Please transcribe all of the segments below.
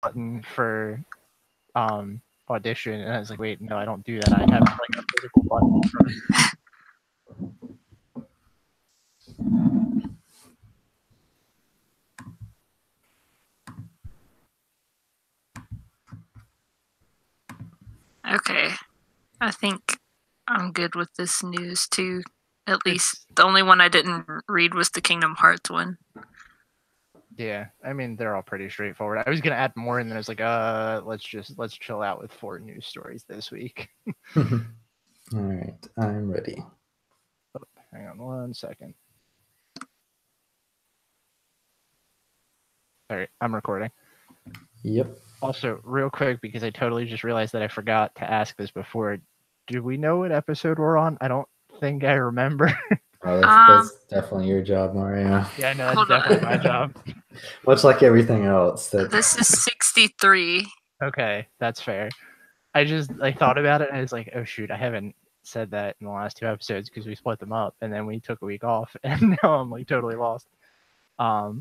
button for audition, and I was like, wait, no, I don't do that. I have like a physical button for it. Okay. I think I'm good with this news too. At least the only one I didn't read was the Kingdom Hearts one. Yeah, I mean they're all pretty straightforward. I was gonna add more, and then I was like, let's chill out with 4 news stories this week. All right, I'm ready. Oh, hang on 1 second. All right, I'm recording. Yep. Also, real quick, because I totally just realized that I forgot to ask this before. Do we know what episode we're on? I don't think I remember. Oh, that's definitely your job, Mario. Yeah, I know that's definitely my job. Much like everything else. This is 63. Okay, that's fair. I thought about it and I was like, oh shoot, I haven't said that in the last 2 episodes because we split them up and then we took a week off and now I'm like totally lost. All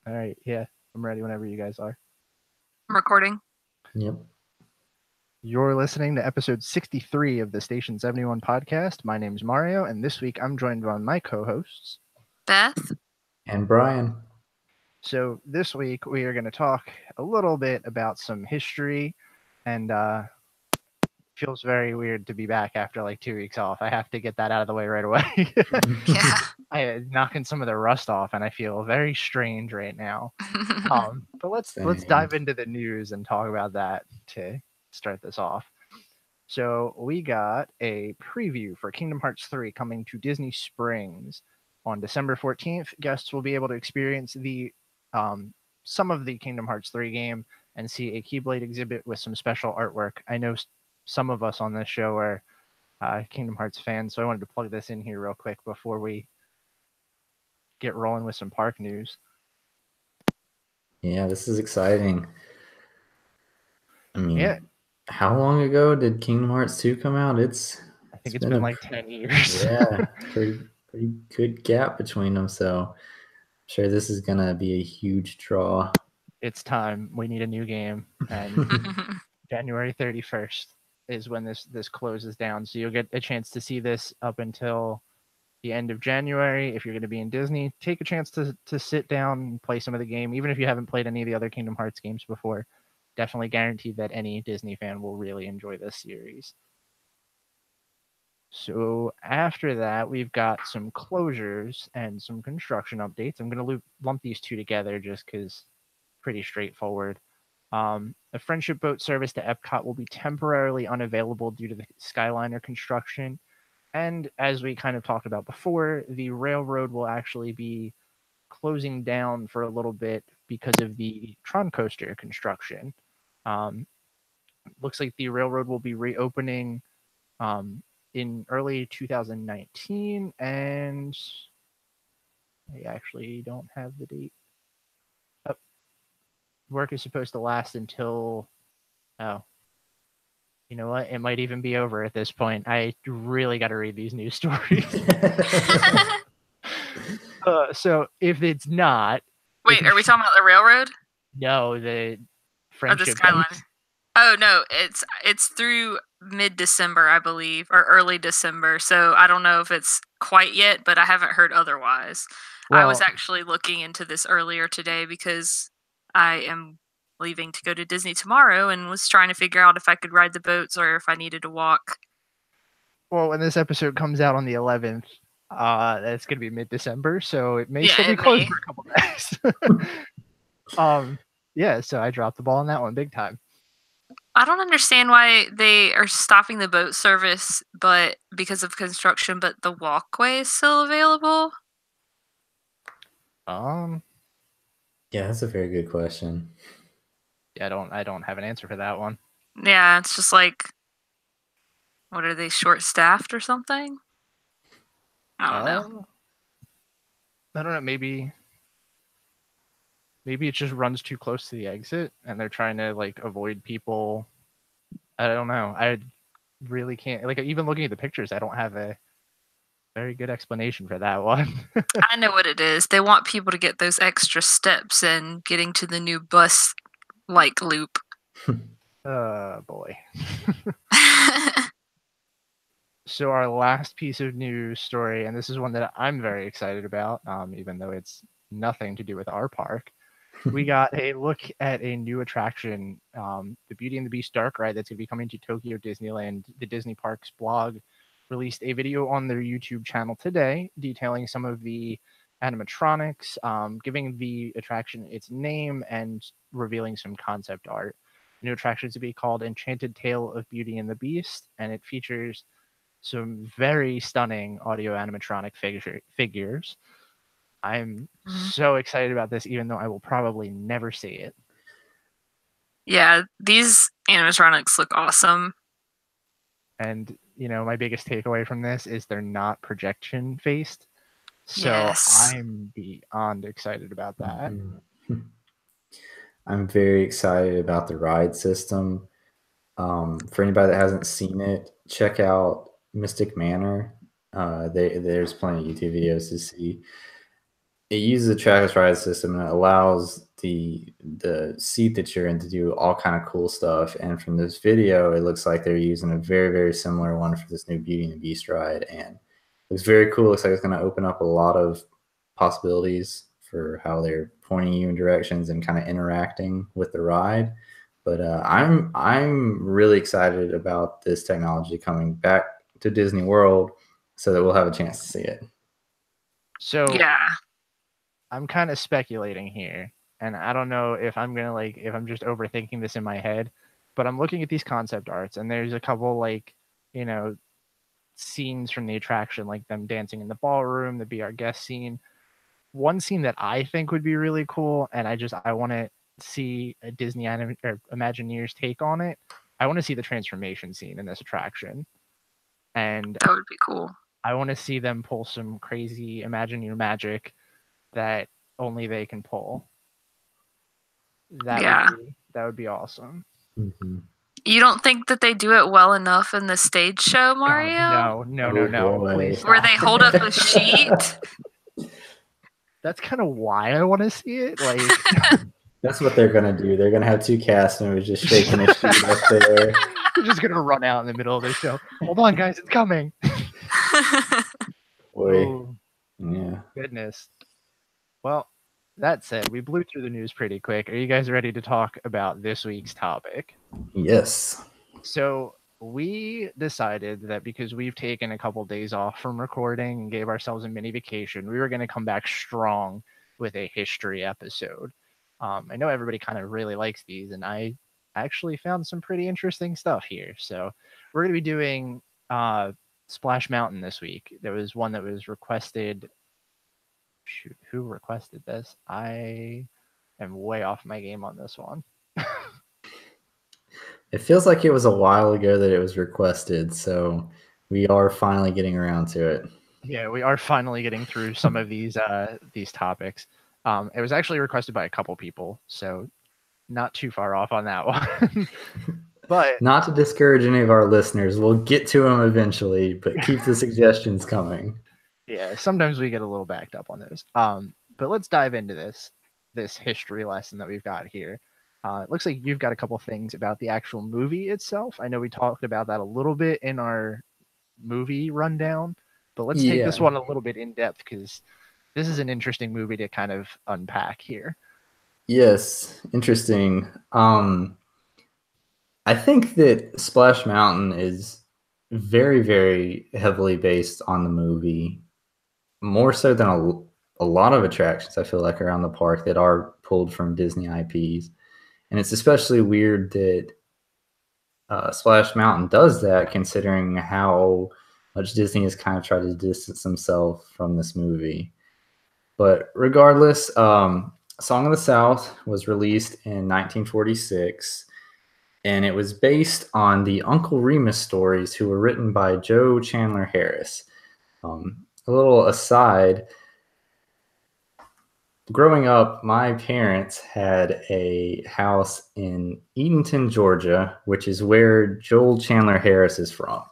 right, yeah, I'm ready whenever you guys are. I'm recording. Yep. You're listening to episode 63 of the Station 71 podcast. My name's Mario, and this week I'm joined by my co-hosts, Beth and Brian. So this week we are going to talk a little bit about some history, and feels very weird to be back after like 2 weeks off. I have to get that out of the way right away. Yeah. I'm knocking some of the rust off, and I feel very strange right now. But let's dive into the news and talk about that to start this off. So we got a preview for Kingdom Hearts 3 coming to Disney Springs on December 14th. Guests will be able to experience the some of the Kingdom Hearts 3 game and see a Keyblade exhibit with some special artwork. I know some of us on this show are Kingdom Hearts fans, so I wanted to plug this in here real quick before we get rolling with some park news. Yeah, this is exciting. I mean, yeah. How long ago did Kingdom Hearts 2 come out? I think it's been like 10 years. Yeah, pretty good gap between them. So I'm sure this is going to be a huge draw. It's time. We need a new game. And January 31st is when this closes down. So you'll get a chance to see this up until the end of January. If you're going to be in Disney, take a chance to sit down and play some of the game. Even if you haven't played any of the other Kingdom Hearts games before, definitely guaranteed that any Disney fan will really enjoy this series. So after that, we've got some closures and some construction updates. I'm going to lump these two together just because pretty straightforward. The Friendship Boat service to Epcot will be temporarily unavailable due to the Skyliner construction. And as we kind of talked about before, the railroad will actually be closing down for a little bit because of the Tron Coaster construction. Looks like the railroad will be reopening in early 2019, and I actually don't have the date. Work is supposed to last until, you know what? It might even be over at this point. I really got to read these news stories. So if it's not, wait, are we talking about the railroad? No, the Friendship. Or the Skyliner. Oh no, it's through mid-December, I believe, or early December. So I don't know if it's quite yet, but I haven't heard otherwise. Well, I was actually looking into this earlier today because I am leaving to go to Disney tomorrow and was trying to figure out if I could ride the boats or if I needed to walk. Well, when this episode comes out on the 11th, that's going to be mid-December, so it may still be closed for a couple days. Yeah, so I dropped the ball on that one big time. I don't understand why they are stopping the boat service, but because of construction, but the walkway is still available. Yeah, that's a very good question. Yeah, I don't have an answer for that one. Yeah, it's just like, what are they, short-staffed or something? I don't know. I don't know. Maybe it just runs too close to the exit, and they're trying to like avoid people. I don't know. I really can't. Like even looking at the pictures, I don't have a very good explanation for that one. I know what it is. They want people to get those extra steps and getting to the new bus like loop. Boy. So our last piece of news story, and this is one that I'm very excited about, even though it's nothing to do with our park. We got a look at a new attraction, the Beauty and the Beast Dark Ride that's going to be coming to Tokyo Disneyland. The Disney Parks blog released a video on their YouTube channel today detailing some of the animatronics, giving the attraction its name, and revealing some concept art. The new attraction is to be called Enchanted Tale of Beauty and the Beast, and it features some very stunning audio animatronic figures. I'm so excited about this, even though I will probably never see it. Yeah, these animatronics look awesome. And, you know, my biggest takeaway from this is they're not projection faced. So Yes. I'm beyond excited about that. I'm very excited about the ride system. For anybody that hasn't seen it, check out Mystic Manor. There's plenty of YouTube videos to see. It uses a trackless ride system, and it allows the seat that you're in to do all kind of cool stuff. And from this video, it looks like they're using a very, very similar one for this new Beauty and the Beast ride, and it looks very cool. Looks like it's going to open up a lot of possibilities for how they're pointing you in directions and kind of interacting with the ride. But I'm really excited about this technology coming back to Disney World, so that we'll have a chance to see it. So yeah, I'm kind of speculating here, and I don't know if I'm gonna if I'm just overthinking this in my head, but I'm looking at these concept arts, and there's a couple scenes from the attraction, like them dancing in the ballroom, the Be Our Guest scene. One scene that I think would be really cool, and I want to see a Disney or Imagineers take on it. I want to see the transformation scene in this attraction, and that would be cool. I want to see them pull some crazy Imagineer magic that only they can pull. That would be awesome. Mm-hmm. You don't think that they do it well enough in the stage show, Mario? God, no. Please where they hold up a sheet. That's kind of why I want to see it. That's what they're gonna do. They're gonna have two cast members just shaking a sheet up there. They're just gonna run out in the middle of the show. Hold on, guys, it's coming. Boy, oh, yeah. Goodness. Well, that said, we blew through the news pretty quick. Are you guys ready to talk about this week's topic? Yes. So we decided that because we've taken a couple days off from recording and gave ourselves a mini vacation, we were going to come back strong with a history episode. I know everybody kind of really likes these, and I actually found some pretty interesting stuff here. So we're going to be doing Splash Mountain this week. There was one that was requested. Shoot, who requested this? I am way off my game on this one. It feels like it was a while ago that it was requested, so we are finally getting around to it. Yeah, we are finally getting through some of these topics. It was actually requested by a couple people, so not too far off on that one. But not to discourage any of our listeners, we'll get to them eventually, but keep the suggestions coming. Yeah, sometimes we get a little backed up on those. But let's dive into this history lesson that we've got here. It looks like you've got a couple things about the actual movie itself. I know we talked about that a little bit in our movie rundown, but let's take this one a little bit in depth because this is an interesting movie to kind of unpack here. Yes, interesting. I think that Splash Mountain is very, very heavily based on the movie, more so than a lot of attractions I feel like around the park that are pulled from Disney IPs. And it's especially weird that Splash Mountain does that, considering how much Disney has kind of tried to distance himself from this movie. But regardless, Song of the South was released in 1946, and it was based on the Uncle Remus stories, who were written by Joe Chandler Harris. A little aside, growing up, my parents had a house in Eatonton, Georgia, which is where Joel Chandler Harris is from.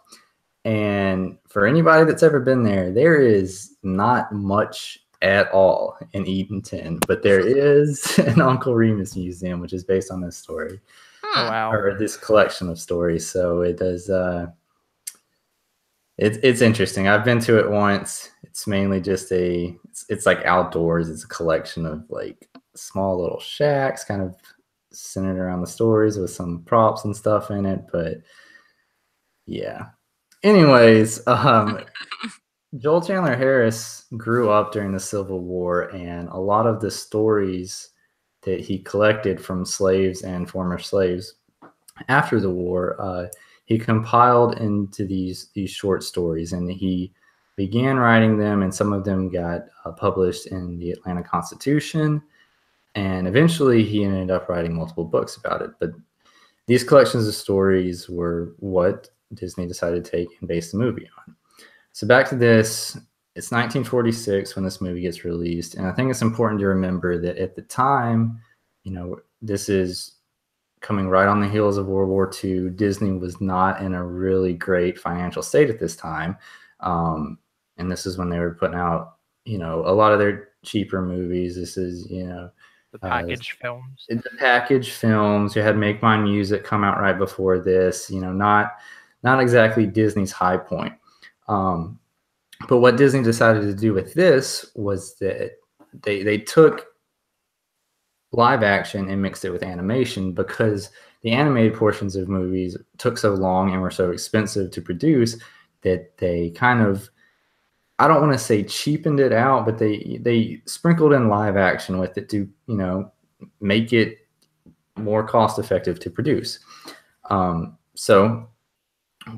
And for anybody that's ever been there, there is not much at all in Eatonton, but there is an Uncle Remus museum, which is based on this story. Oh, wow. Or this collection of stories. So it does. It's interesting. I've been to it once. It's mainly just it's like outdoors. It's a collection of like small little shacks, kind of centered around the stories with some props and stuff in it. But yeah. Anyways, Joel Chandler Harris grew up during the Civil War, and a lot of the stories that he collected from slaves and former slaves after the war, he compiled into these short stories, and he began writing them, and some of them got published in the Atlanta Constitution, and eventually he ended up writing multiple books about it. But these collections of stories were what Disney decided to take and base the movie on. So back to this, it's 1946 when this movie gets released, and I think it's important to remember that at the time, this is coming right on the heels of World War II. Disney was not in a really great financial state at this time. And this is when they were putting out, a lot of their cheaper movies. This is, the package films. The package films. You had Make Mine Music come out right before this, not exactly Disney's high point. But what Disney decided to do with this was that they took live action and mixed it with animation, because the animated portions of movies took so long and were so expensive to produce that they kind of, I don't want to say cheapened it out, but they sprinkled in live action with it to, make it more cost effective to produce. So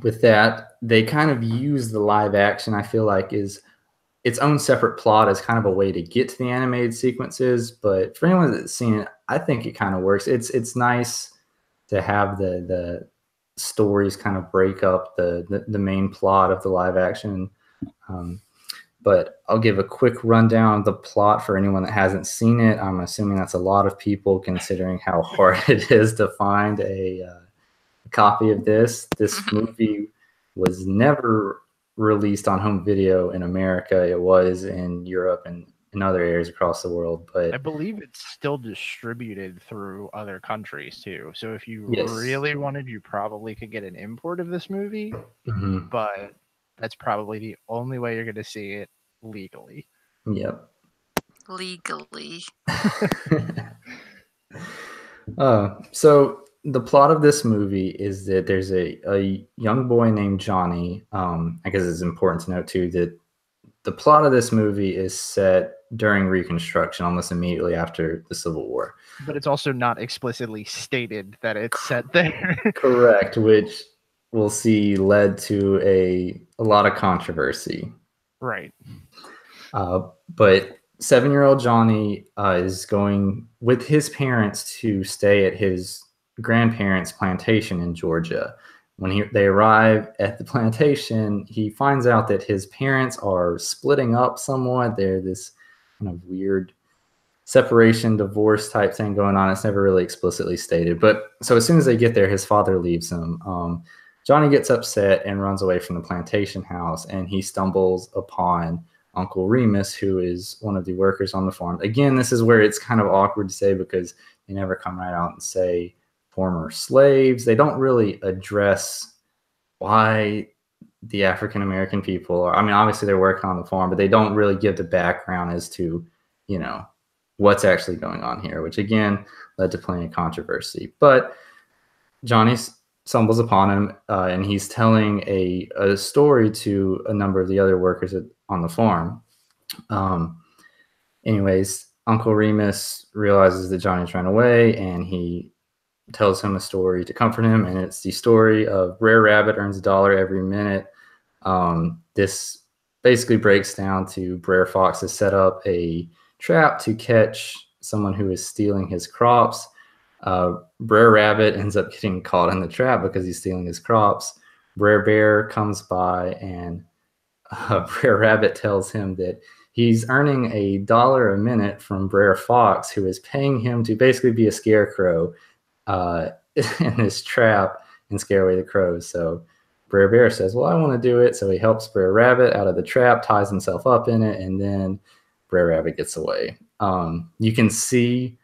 with that, they kind of use the live action, I feel like, is its own separate plot as kind of a way to get to the animated sequences. But for anyone that's seen it, I think it kind of works. It's nice to have the stories kind of break up the main plot of the live action. But I'll give a quick rundown of the plot for anyone that hasn't seen it. I'm assuming that's a lot of people, considering how hard it is to find a copy of this. This movie was never released on home video in America. It was in Europe and in other areas across the world, but I believe it's still distributed through other countries too. So if you really wanted, you probably could get an import of this movie, but that's probably the only way you're going to see it legally. Yep. Legally. So the plot of this movie is that there's a young boy named Johnny. I guess it's important to note too that the plot of this movie is set during Reconstruction, almost immediately after the Civil War. But it's also not explicitly stated that it's set there. Correct, which we'll see led to a lot of controversy. Right. But 7-year-old Johnny is going with his parents to stay at his grandparents' plantation in Georgia. When they arrive at the plantation, he finds out that his parents are splitting up somewhat. They're this kind of weird separation, divorce type thing going on. It's never really explicitly stated. But so as soon as they get there, his father leaves him. Johnny gets upset and runs away from the plantation house, and he stumbles upon Uncle Remus, who is one of the workers on the farm. Again, this is where it's kind of awkward to say, because they never come right out and say former slaves. They don't really address why the African-American people are, I mean, obviously they're working on the farm, but they don't really give the background as to, what's actually going on here, which again led to plenty of controversy. But Johnny stumbles upon him, and he's telling a story to a number of the other workers on the farm. Anyways, Uncle Remus realizes that Johnny's run away, and he tells him a story to comfort him, and it's the story of Brer Rabbit earns $1 every minute. This basically breaks down to Brer Fox has set up a trap to catch someone who is stealing his crops. Brer Rabbit ends up getting caught in the trap because he's stealing his crops. Brer Bear comes by, and Brer Rabbit tells him that he's earning $1 a minute from Brer Fox, who is paying him to basically be a scarecrow in this trap and scare away the crows. So Brer Bear says, well, I want to do it. So he helps Brer Rabbit out of the trap, ties himself up in it, and then Brer Rabbit gets away. You can see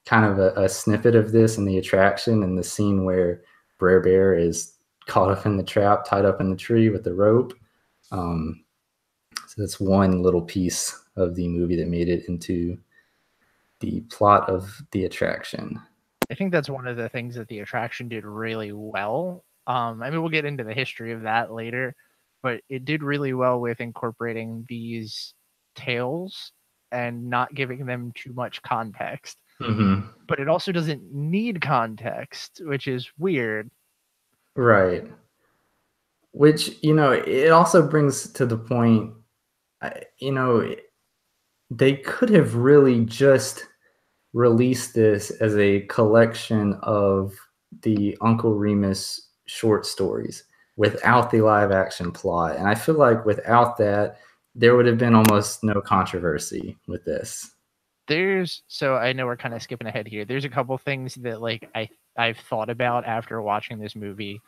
kind of a snippet of this in the attraction, in the scene where Brer Bear is caught up in the trap, tied up in the tree with the rope. So that's one little piece of the movie that made it into the plot of the attraction. I think that's one of the things that the attraction did really well. I mean, we'll get into the history of that later, but it did really well with incorporating these tales and not giving them too much context. Mm-hmm. But it also doesn't need context, which is weird. Right. Which, it also brings to the point, they could have really just released this as a collection of the Uncle Remus short stories without the live action plot. And I feel like without that, there would have been almost no controversy with this. So I know we're kind of skipping ahead here. There's a couple things that like I've thought about after watching this movie,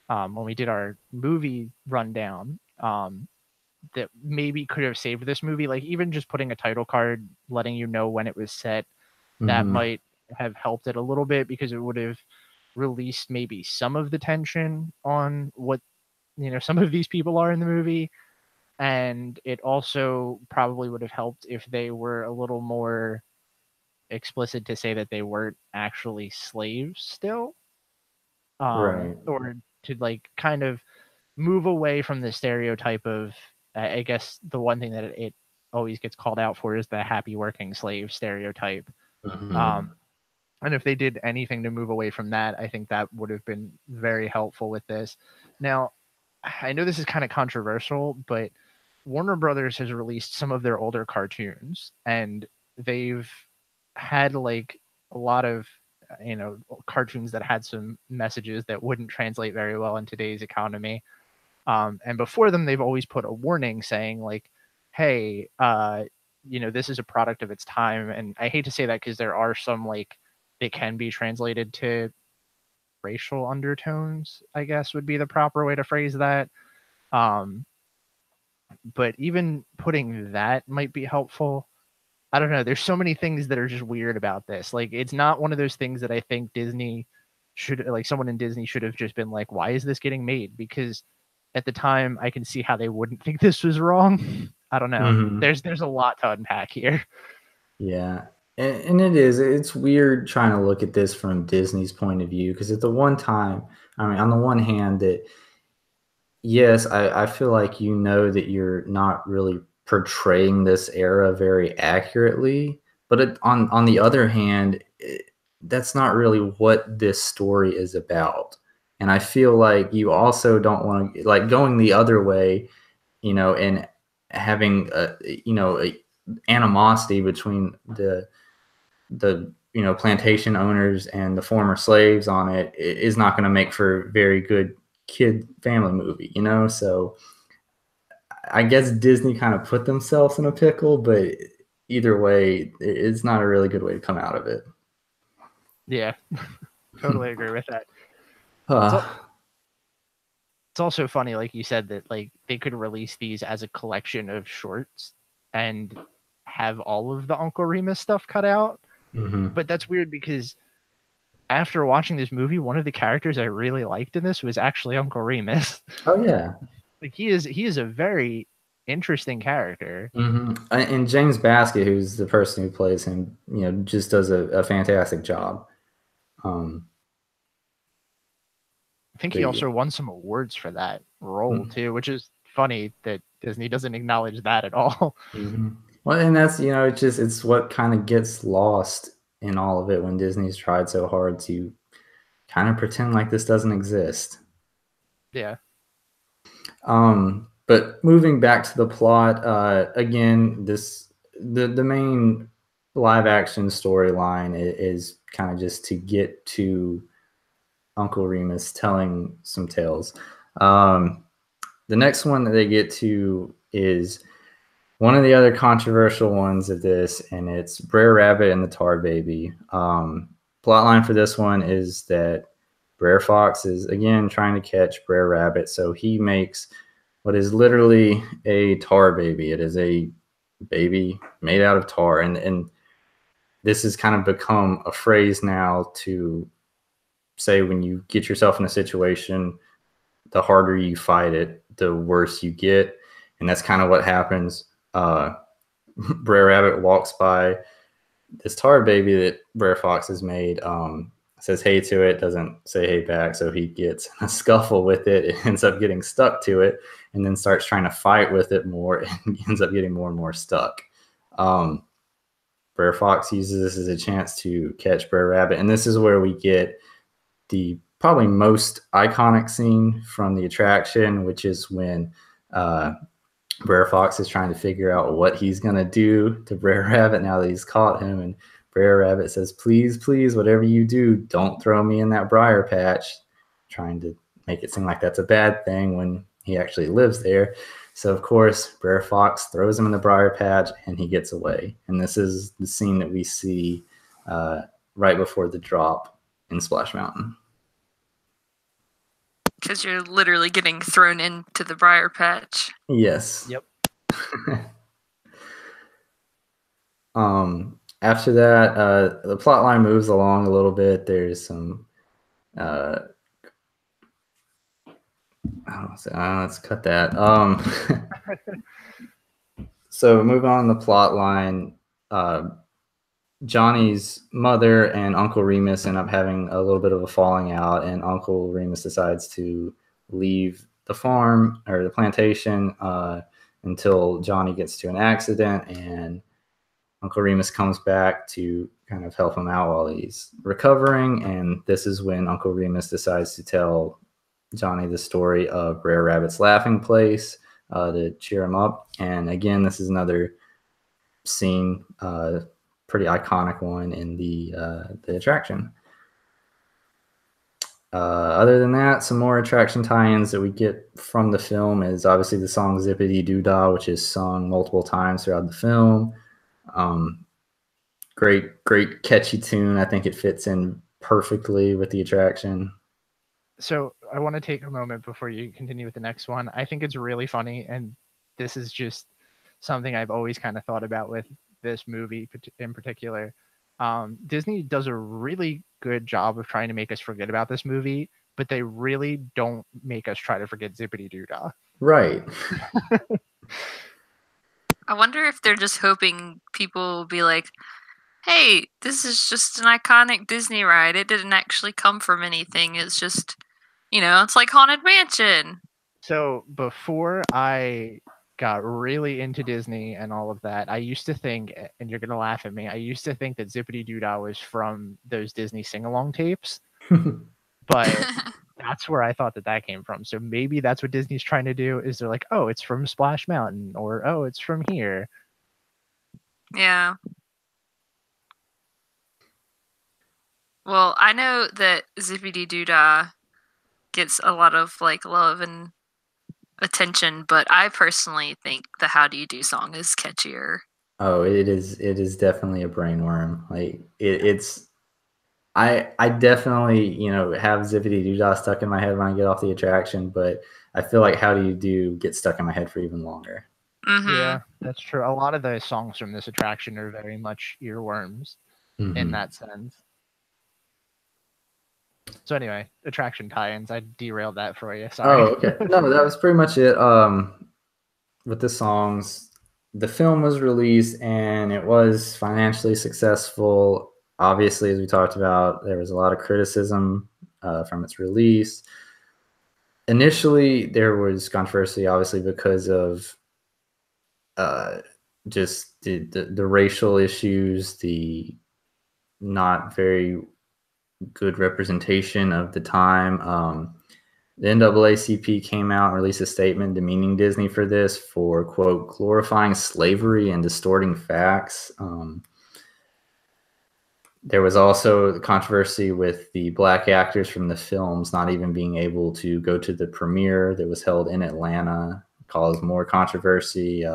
when we did our movie rundown, that maybe could have saved this movie. Like even just putting a title card, letting you know when it was set, that might have helped it a little bit, because it would have released maybe some of the tension on what some of these people are in the movie. And it also probably would have helped if they were a little more explicit to say that they weren't actually slaves still. Right. Or to like kind of move away from the stereotype of, I guess the one thing that it always gets called out for is the happy working slave stereotype. And if they did anything to move away from that, I think that would have been very helpful with this. Now, I know this is kind of controversial, but Warner Brothers has released some of their older cartoons, and they've had like a lot of cartoons that had some messages that wouldn't translate very well in today's economy. And before them, they've always put a warning saying like, hey, this is a product of its time. And I hate to say that because there are some like, it can be translated to racial undertones, I guess would be the proper way to phrase that. But even putting that might be helpful. I don't know. There's so many things that are just weird about this. Like, it's not one of those things that I think Disney should, like, someone in Disney should have just been like, why is this getting made? Because at the time, I can see how they wouldn't think this was wrong. I don't know. There's a lot to unpack here. Yeah. And it's weird trying to look at this from Disney's point of view, because at the one time, I mean, on the one hand, that yes, I feel like that you're not really portraying this era very accurately, but on the other hand, that's not really what this story is about. And I feel like you also don't want to, like, going the other way, and having a animosity between the plantation owners and the former slaves on it is not going to make for a very good kid family movie, so I guess Disney kind of put themselves in a pickle, but either way, it's not a really good way to come out of it. Yeah, totally agree with that. It's also funny, like you said, that like they could release these as a collection of shorts and have all of the Uncle Remus stuff cut out. But that's weird because after watching this movie, one of the characters I really liked in this was actually Uncle Remus. Oh yeah, like he is a very interesting character. And James Baskett, who's the person who plays him, just does a fantastic job. I think he also won some awards for that role too, which is funny that Disney doesn't acknowledge that at all. Well, and that's it's what kind of gets lost in all of it when Disney's tried so hard to kind of pretend like this doesn't exist. Yeah. But moving back to the plot, again, the main live action storyline is kind of just to get to Uncle Remus telling some tales. The next one that they get to is one of the other controversial ones of this, and it's Brer Rabbit and the Tar Baby. Plotline for this one is that Brer Fox is again trying to catch Brer Rabbit, so he makes what is literally a tar baby. It is a baby made out of tar. And this has kind of become a phrase now to say when you get yourself in a situation, the harder you fight it, the worse you get. And that's kind of what happens. Brer Rabbit walks by this tar baby that Brer Fox has made, says hey to it, doesn't say hey back, so he gets in a scuffle with it. It ends up getting stuck to it, and then starts trying to fight with it more, and ends up getting more and more stuck. Brer Fox uses this as a chance to catch Brer Rabbit, and this is where we get the probably most iconic scene from the attraction, which is when Brer Fox is trying to figure out what he's going to do to Brer Rabbit now that he's caught him. And Brer Rabbit says, please, please, whatever you do, don't throw me in that briar patch, trying to make it seem like that's a bad thing when he actually lives there. So, of course, Brer Fox throws him in the briar patch and he gets away. And this is the scene that we see right before the drop in Splash Mountain. Because you're literally getting thrown into the briar patch. Yes. Yep. After that, the plot line moves along a little bit. There's some let's cut that. So moving on the plot line, Johnny's mother and Uncle Remus end up having a little bit of a falling out, and Uncle Remus decides to leave the farm or the plantation until Johnny gets to an accident, and Uncle Remus comes back to kind of help him out while he's recovering. And this is when Uncle Remus decides to tell Johnny the story of Brer Rabbit's laughing place to cheer him up. And again, this is another scene, pretty iconic one in the attraction. Other than that, some more attraction tie-ins that we get from the film is obviously the song Zippity Doo Dah, which is sung multiple times throughout the film. Great catchy tune. I think it fits in perfectly with the attraction. So I want to take a moment before you continue with the next one. I think it's really funny, and this is just something I've always kind of thought about with this movie in particular. Disney does a really good job of trying to make us forget about this movie, but they really don't make us try to forget Zippity Doo Dah. Right. I wonder if they're just hoping people will be like, hey, this is just an iconic Disney ride. It didn't actually come from anything. It's just, it's like Haunted Mansion. So before I got really into Disney and all of that, I used to think, and you're going to laugh at me, I used to think that Zippity Doo Dah was from those Disney sing-along tapes. But that's where I thought that came from. So maybe that's what Disney's trying to do, is they're like, oh, it's from Splash Mountain, or oh, it's from here. Yeah. Well, I know that Zippity Doo Dah gets a lot of love and attention, but I personally think the How Do You Do song is catchier. Oh, it is definitely a brainworm. Like it's I definitely, have Zippity Doo Dah stuck in my head when I get off the attraction, but I feel like How Do You Do get stuck in my head for even longer. Mm-hmm. Yeah, that's true. A lot of the songs from this attraction are very much earworms in that sense. So anyway, attraction tie-ins. I derailed that for you. Sorry. Oh, okay. No, that was pretty much it. With the songs, the film was released and it was financially successful. Obviously, as we talked about, there was a lot of criticism from its release. Initially, there was controversy, obviously, because of just the racial issues, the not very good representation of the time. The NAACP came out and released a statement demeaning Disney for this, for, quote, glorifying slavery and distorting facts. There was also the controversy with the black actors from the films not even being able to go to the premiere that was held in Atlanta, caused more controversy.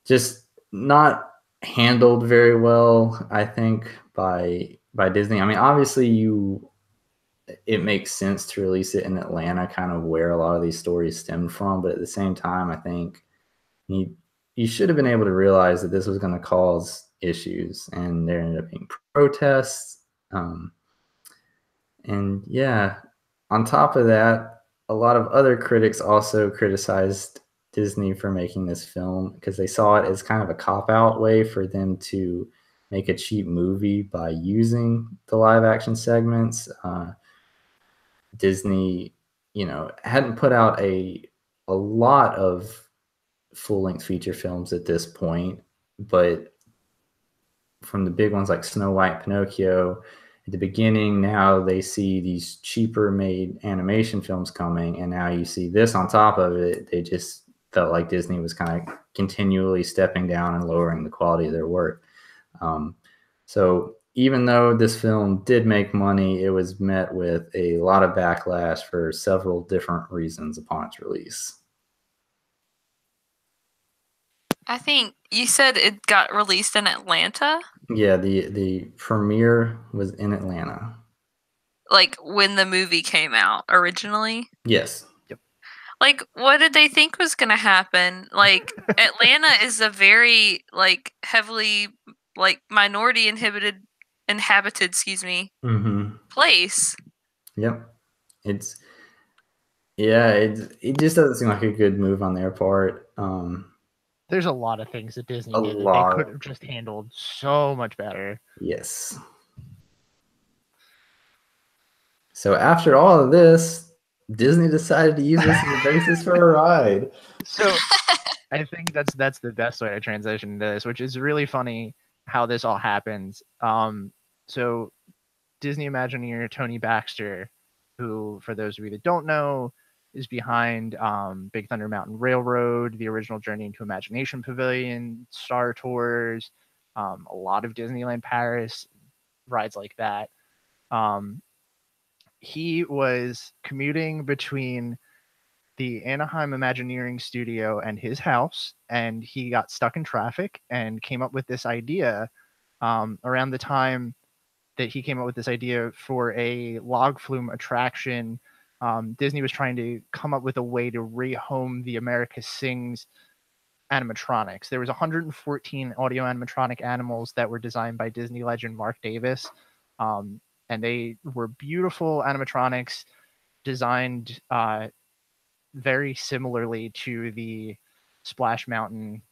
Just not handled very well, I think, by Disney. I mean, obviously it makes sense to release it in Atlanta, kind of where a lot of these stories stemmed from, but at the same time, I think you should have been able to realize that this was going to cause issues, and there ended up being protests. And yeah, on top of that, a lot of other critics also criticized Disney for making this film because they saw it as kind of a cop-out way for them to make a cheap movie by using the live action segments. Disney, hadn't put out a lot of full-length feature films at this point, but from the big ones like Snow White, Pinocchio, at the beginning, now they see these cheaper made animation films coming, and now you see this on top of it. They just felt like Disney was kind of continually stepping down and lowering the quality of their work. So even though this film did make money, it was met with a lot of backlash for several different reasons upon its release. I think you said it got released in Atlanta? Yeah, the premiere was in Atlanta. Like when the movie came out originally? Yes. Yep. Like, what did they think was going to happen? Like, Atlanta is a very, like, heavily, like, minority inhabited, place. Yep. It just doesn't seem like a good move on their part. There's a lot of things that Disney A did that lot. they could have just handled so much better. Yes. So after all of this, Disney decided to use this as a basis for a ride. So I think that's the best way to transition to this, which is really funny how this all happens. So Disney Imagineer Tony Baxter, who, for those of you that don't know, is behind Big Thunder Mountain Railroad, the original Journey into Imagination Pavilion, Star Tours, a lot of Disneyland Paris rides like that. He was commuting between the Anaheim Imagineering studio and his house, and he got stuck in traffic and came up with this idea around the time that he came up with this idea for a log flume attraction. Disney was trying to come up with a way to rehome the America Sings animatronics. There was 114 audio animatronic animals that were designed by Disney legend Mark Davis, and they were beautiful animatronics designed very similarly to the Splash Mountain,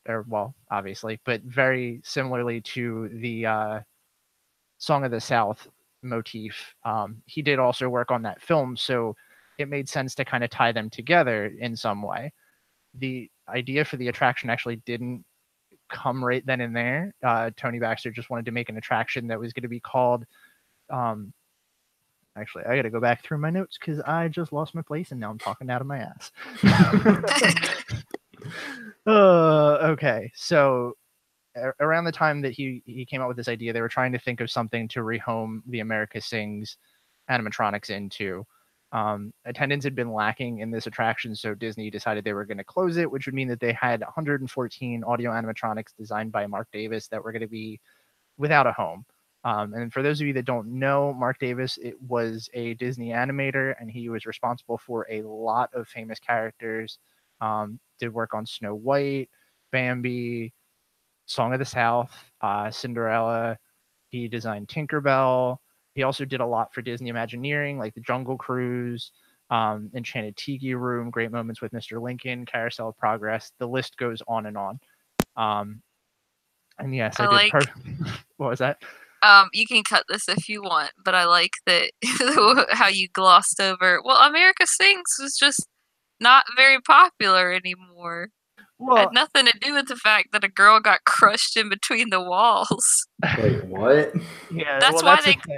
or well, obviously, but very similarly to the Song of the South motif. He did also work on that film, so it made sense to kind of tie them together in some way. The idea for the attraction actually didn't come right then and there. Tony Baxter just wanted to make an attraction that was going to be called. Actually, I got to go back through my notes because I just lost my place and now I'm talking out of my ass. Okay, so around the time that he came out with this idea, they were trying to think of something to rehome the America Sings animatronics into. Attendance had been lacking in this attraction, so Disney decided they were going to close it, which would mean that they had 114 audio animatronics designed by Mark Davis that were going to be without a home. And for those of you that don't know, Mark Davis, it was a Disney animator, and he was responsible for a lot of famous characters. Did work on Snow White, Bambi, Song of the South, Cinderella. He designed Tinkerbell. He also did a lot for Disney Imagineering, like the Jungle Cruise, Enchanted Tiki Room, Great Moments with Mr. Lincoln, Carousel of Progress. The list goes on and on. And yes, I did. What was that? You can cut this if you want, but I like that how you glossed over. Well, America Sings was just not very popular anymore. Well, it had nothing to do with the fact that a girl got crushed in between the walls. Wait, what? Yeah, that's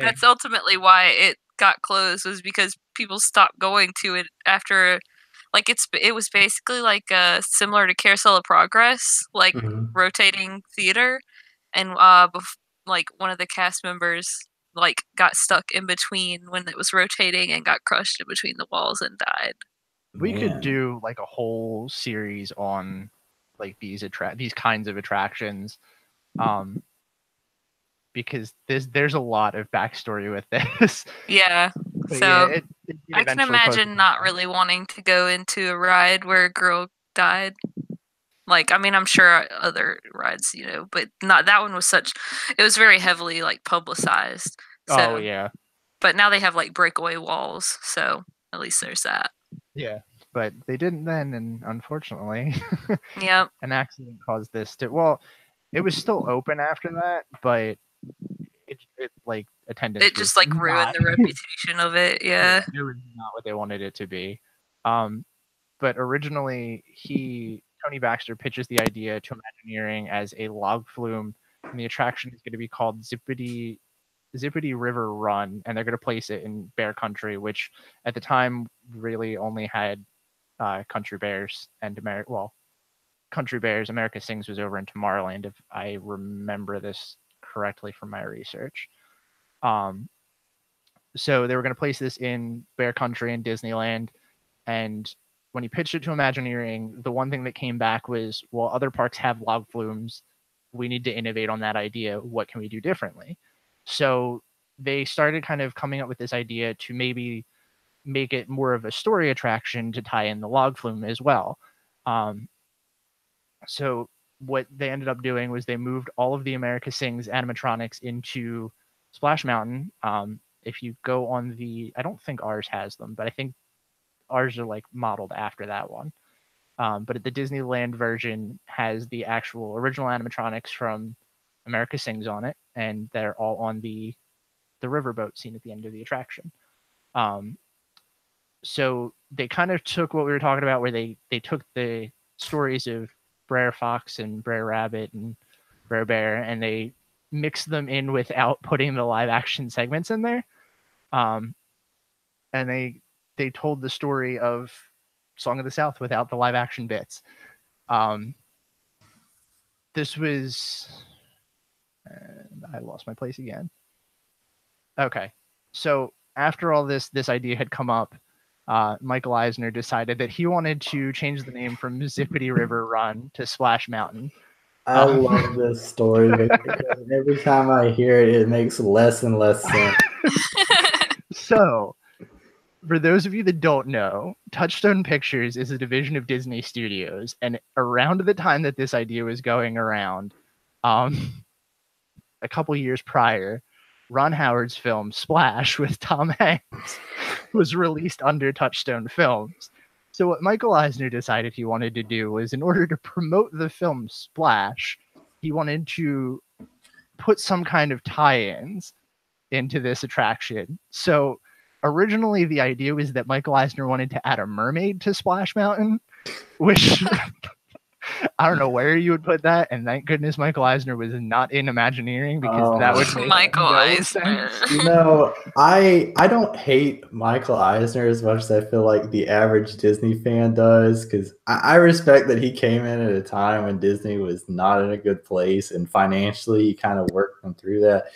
that's ultimately why it got closed, was because people stopped going to it after, like, it was basically like similar to Carousel of Progress, like rotating theater, and like one of the cast members like got stuck in between when it was rotating and got crushed in between the walls and died. We could do like a whole series on like these kinds of attractions, because there's a lot of backstory with this. Yeah. But so yeah, I can imagine not really wanting to go into a ride where a girl died. Like, I mean, I'm sure other rides, but not that one was it was very heavily like publicized. So, Oh yeah. But now they have like breakaway walls, so at least there's that. Yeah, but they didn't then, and unfortunately, Yep. an accident caused this to. Well, it was still open after that, but it like attendance. It just like ruined the reputation of it. Yeah. It was not what they wanted it to be. But originally, Tony Baxter pitches the idea to Imagineering as a log flume, and the attraction is going to be called Zippity River Run, and they're going to place it in Bear Country, which at the time really only had Country Bears and Country Bears. America Sings was over in Tomorrowland, if I remember this correctly from my research. So they were going to place this in Bear Country and Disneyland, and when he pitched it to Imagineering, the one thing that came back was, well, other parks have log flumes. We need to innovate on that idea. What can we do differently? So they started kind of coming up with this idea to maybe make it more of a story attraction to tie in the log flume as well. So what they ended up doing was they moved all of the America Sings animatronics into Splash Mountain. If you go on I don't think ours has them, but I think ours are like modeled after that one. But the Disneyland version has the actual original animatronics from America Sings on it, and they're all on the riverboat scene at the end of the attraction. So they kind of took what we were talking about, where they took the stories of Brer Fox and Brer Rabbit and Brer Bear, and they mixed them in without putting the live action segments in there. And they told the story of Song of the South without the live action bits. This was, I lost my place again. Okay, so after all this idea had come up, Michael Eisner decided that he wanted to change the name from Zippity River Run to Splash Mountain. I love this story because every time I hear it, it makes less and less sense. So, for those of you that don't know, Touchstone Pictures is a division of Disney Studios, and around the time that this idea was going around, a couple years prior, Ron Howard's film Splash with Tom Hanks was released under Touchstone Films. So what Michael Eisner decided he wanted to do was, in order to promote the film Splash, he wanted to put some kind of tie-ins into this attraction. So originally the idea was that Michael Eisner wanted to add a mermaid to Splash Mountain, which I don't know where you would put that, and thank goodness Michael Eisner was not in Imagineering, because that would make Michael no Eisner. sense. I don't hate Michael Eisner as much as I feel like the average Disney fan does, because I respect that he came in at a time when Disney was not in a good place, and financially he kind of worked them through that.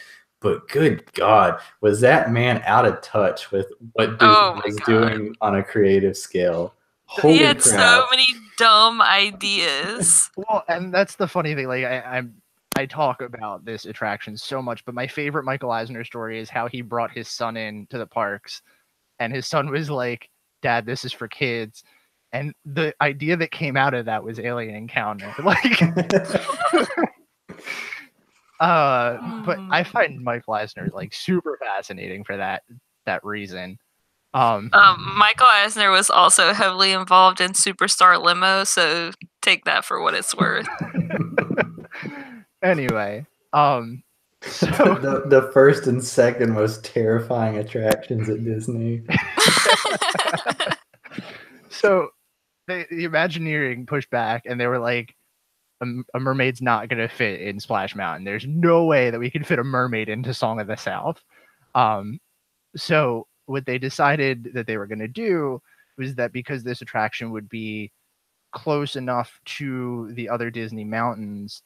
But good God, was that man out of touch with what Disney was doing on a creative scale? Holy he had crap. so many dumb ideas. Well, and that's the funny thing. Like I talk about this attraction so much, but my favorite Michael Eisner story is how he brought his son in to the parks, and his son was like, "Dad, this is for kids." And the idea that came out of that was Alien Encounter. Like, but I find Michael Eisner like super fascinating for that reason. Michael Eisner was also heavily involved in Superstar Limo, so take that for what it's worth. Anyway, so the first and second most terrifying attractions at Disney. So the Imagineering pushed back, and they were like, a mermaid's not going to fit in Splash Mountain. There's no way that we can fit a mermaid into Song of the South. So what they decided that they were going to do was that, because this attraction would be close enough to the other Disney mountains,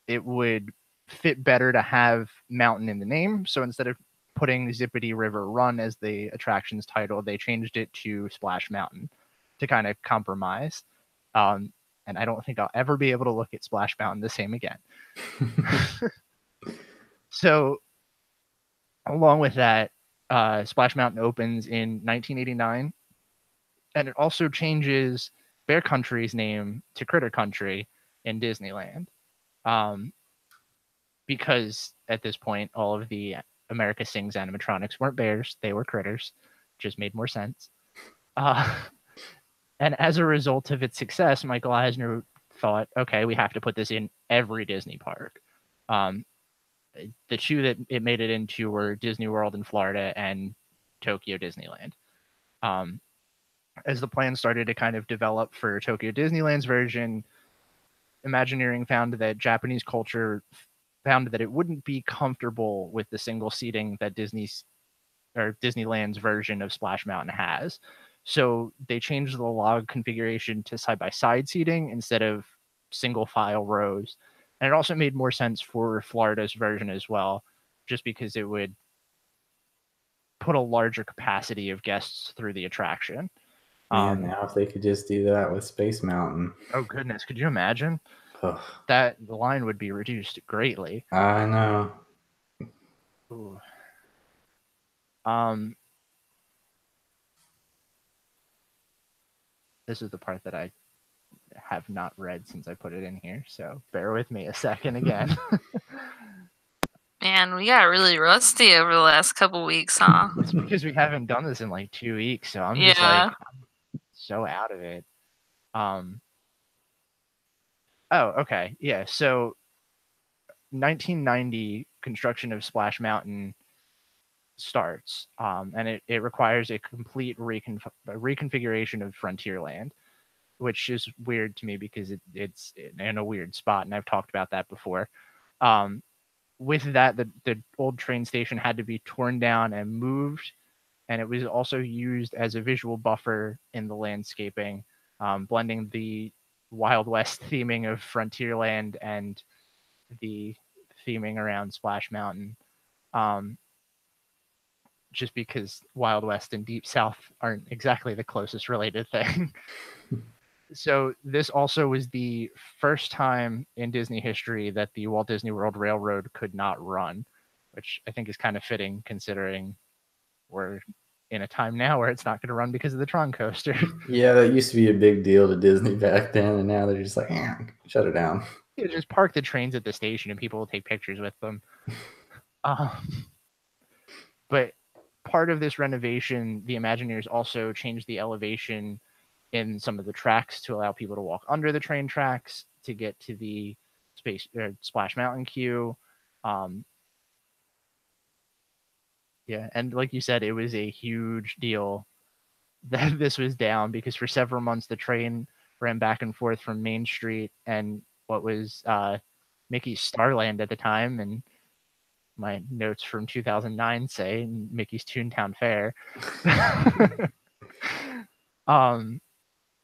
it would fit better to have mountain in the name. So instead of putting Zippity River Run as the attraction's title, they changed it to Splash Mountain to kind of compromise. And I don't think I'll ever be able to look at Splash Mountain the same again. So along with that, Splash Mountain opens in 1989, and it also changes Bear Country's name to Critter Country, in Disneyland. Because at this point, all of the America Sings animatronics weren't bears, they were critters. Just made more sense. And as a result of its success, Michael Eisner thought, okay, we have to put this in every Disney park. The two that it made it into were Disney World in Florida and Tokyo Disneyland. As the plan started to kind of develop for Tokyo Disneyland's version, Imagineering found that Japanese culture found that it wouldn't be comfortable with the single seating that Disneyland's version of Splash Mountain has. So they changed the log configuration to side-by-side seating instead of single file rows. And it also made more sense for Florida's version as well, just because it would put a larger capacity of guests through the attraction. Now if they could just do that with Space Mountain. Oh, goodness. Could you imagine? That the line would be reduced greatly. I know. Ooh. This is the part that I have not read since I put it in here, so bear with me a second again. Man, we got really rusty over the last couple weeks, huh? It's because we haven't done this in like 2 weeks, so I'm just like so out of it. Oh, okay. Yeah, so 1990 construction of Splash Mountain starts, and it requires a complete reconfiguration of Frontierland, which is weird to me because it's in a weird spot, and I've talked about that before. With that, the old train station had to be torn down and moved, and it was also used as a visual buffer in the landscaping, blending the Wild West theming of Frontierland and the theming around Splash Mountain. Just because Wild West and Deep South aren't exactly the closest related thing. So this also was the first time in Disney history that the Walt Disney World Railroad could not run, which I think is kind of fitting considering we're in a time now where it's not going to run because of the Tron coaster. Yeah, that used to be a big deal to Disney back then, and now they're just like, shut it down. You just park the trains at the station and people will take pictures with them. But part of this renovation, the Imagineers also changed the elevation in some of the tracks to allow people to walk under the train tracks to get to the Splash Mountain queue. Yeah, and like you said, it was a huge deal that this was down because for several months the train ran back and forth from Main Street and what was Mickey's Starland at the time, and my notes from 2009 say Mickey's Toontown Fair.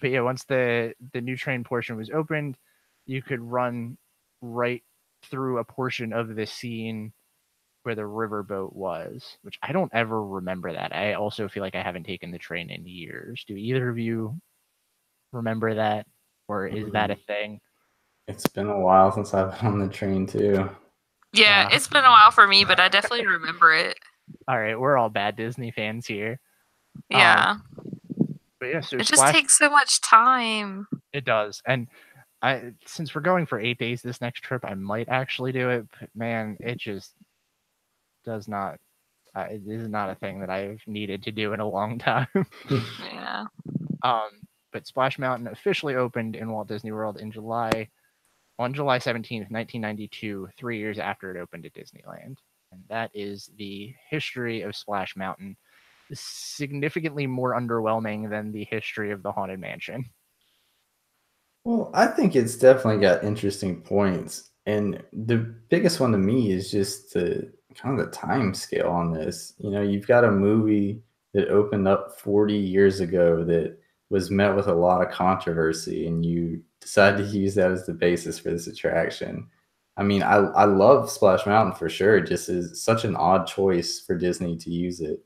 But yeah, once the new train portion was opened, you could run right through a portion of the scene where the riverboat was, which I don't ever remember that. I also feel like I haven't taken the train in years. Do either of you remember that, or is that a thing? It's been a while since I've been on the train too. Yeah, it's been a while for me, but I definitely remember it. All right, we're all bad Disney fans here. Yeah. But yeah, so it just takes so much time. It does. And since we're going for 8 days this next trip, I might actually do it. But man, it just does not. It is not a thing that I've needed to do in a long time. Yeah. But Splash Mountain officially opened in Walt Disney World on July 17th, 1992, 3 years after it opened at Disneyland. And that is the history of Splash Mountain. Significantly more underwhelming than the history of the Haunted Mansion. Well, I think it's definitely got interesting points. And the biggest one to me is just the kind of the time scale on this. You know, you've got a movie that opened up 40 years ago that was met with a lot of controversy, and you decided to use that as the basis for this attraction. I mean, I love Splash Mountain for sure. It just is such an odd choice for Disney to use it.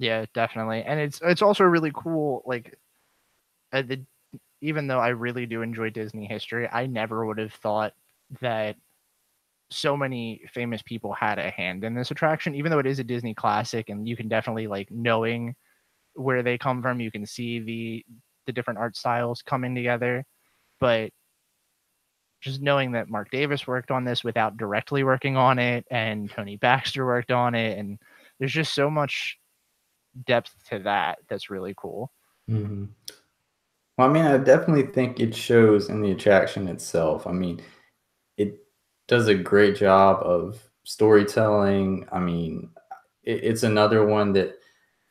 Yeah, definitely. And it's also really cool, like, even though I really do enjoy Disney history, I never would have thought that so many famous people had a hand in this attraction, even though it is a Disney classic, and you can definitely, like, knowing where they come from, you can see the different art styles coming together. But just knowing that Mark Davis worked on this without directly working on it, and Tony Baxter worked on it, and there's just so much depth to that that's really cool. Mm-hmm. Well, I mean, I definitely think it shows in the attraction itself. I mean, it does a great job of storytelling. I mean, it's another one that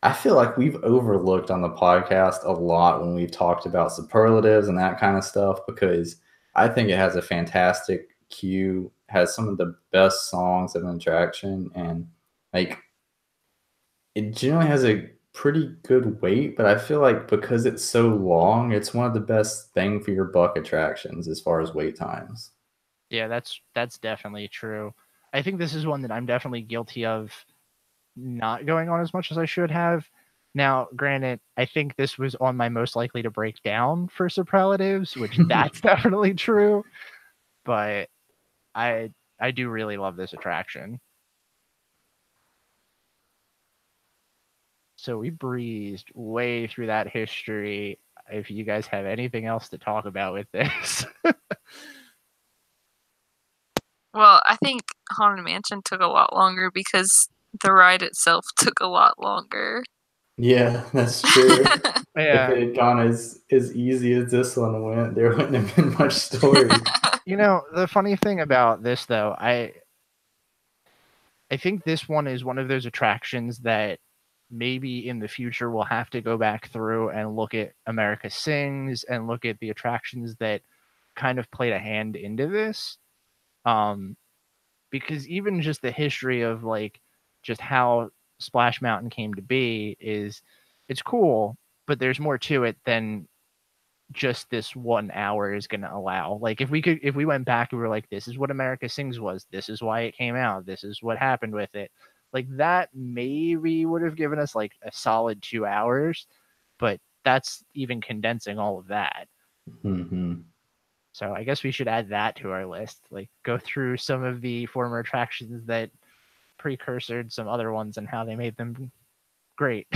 I feel like we've overlooked on the podcast a lot when we've talked about superlatives and that kind of stuff, because I think it has a fantastic queue, has some of the best songs of an attraction, and like it generally has a pretty good wait, but I feel like because it's so long, it's one of the best bang for your buck attractions as far as wait times. Yeah, that's definitely true. I think this is one that I'm definitely guilty of not going on as much as I should have. Now, granted, I think this was on my most likely to break down for superlatives, which that's definitely true. But I I do really love this attraction. So we breezed way through that history. If you guys have anything else to talk about with this. Well, I think Haunted Mansion took a lot longer because the ride itself took a lot longer. Yeah, that's true. Yeah. If it had gone as easy as this one went, there wouldn't have been much story. You know, the funny thing about this, though, I think this one is one of those attractions that maybe in the future we'll have to go back through and look at America Sings and look at the attractions that kind of played a hand into this. Because even just the history of like just how Splash Mountain came to be is it's cool, but there's more to it than just this 1 hour is going to allow. Like if we went back and we were like, this is what America Sings was, this is why it came out, this is what happened with it, like that maybe would have given us like a solid 2 hours, but that's even condensing all of that. Mm-hmm. So I guess we should add that to our list, like go through some of the former attractions that precursored some other ones and how they made them great.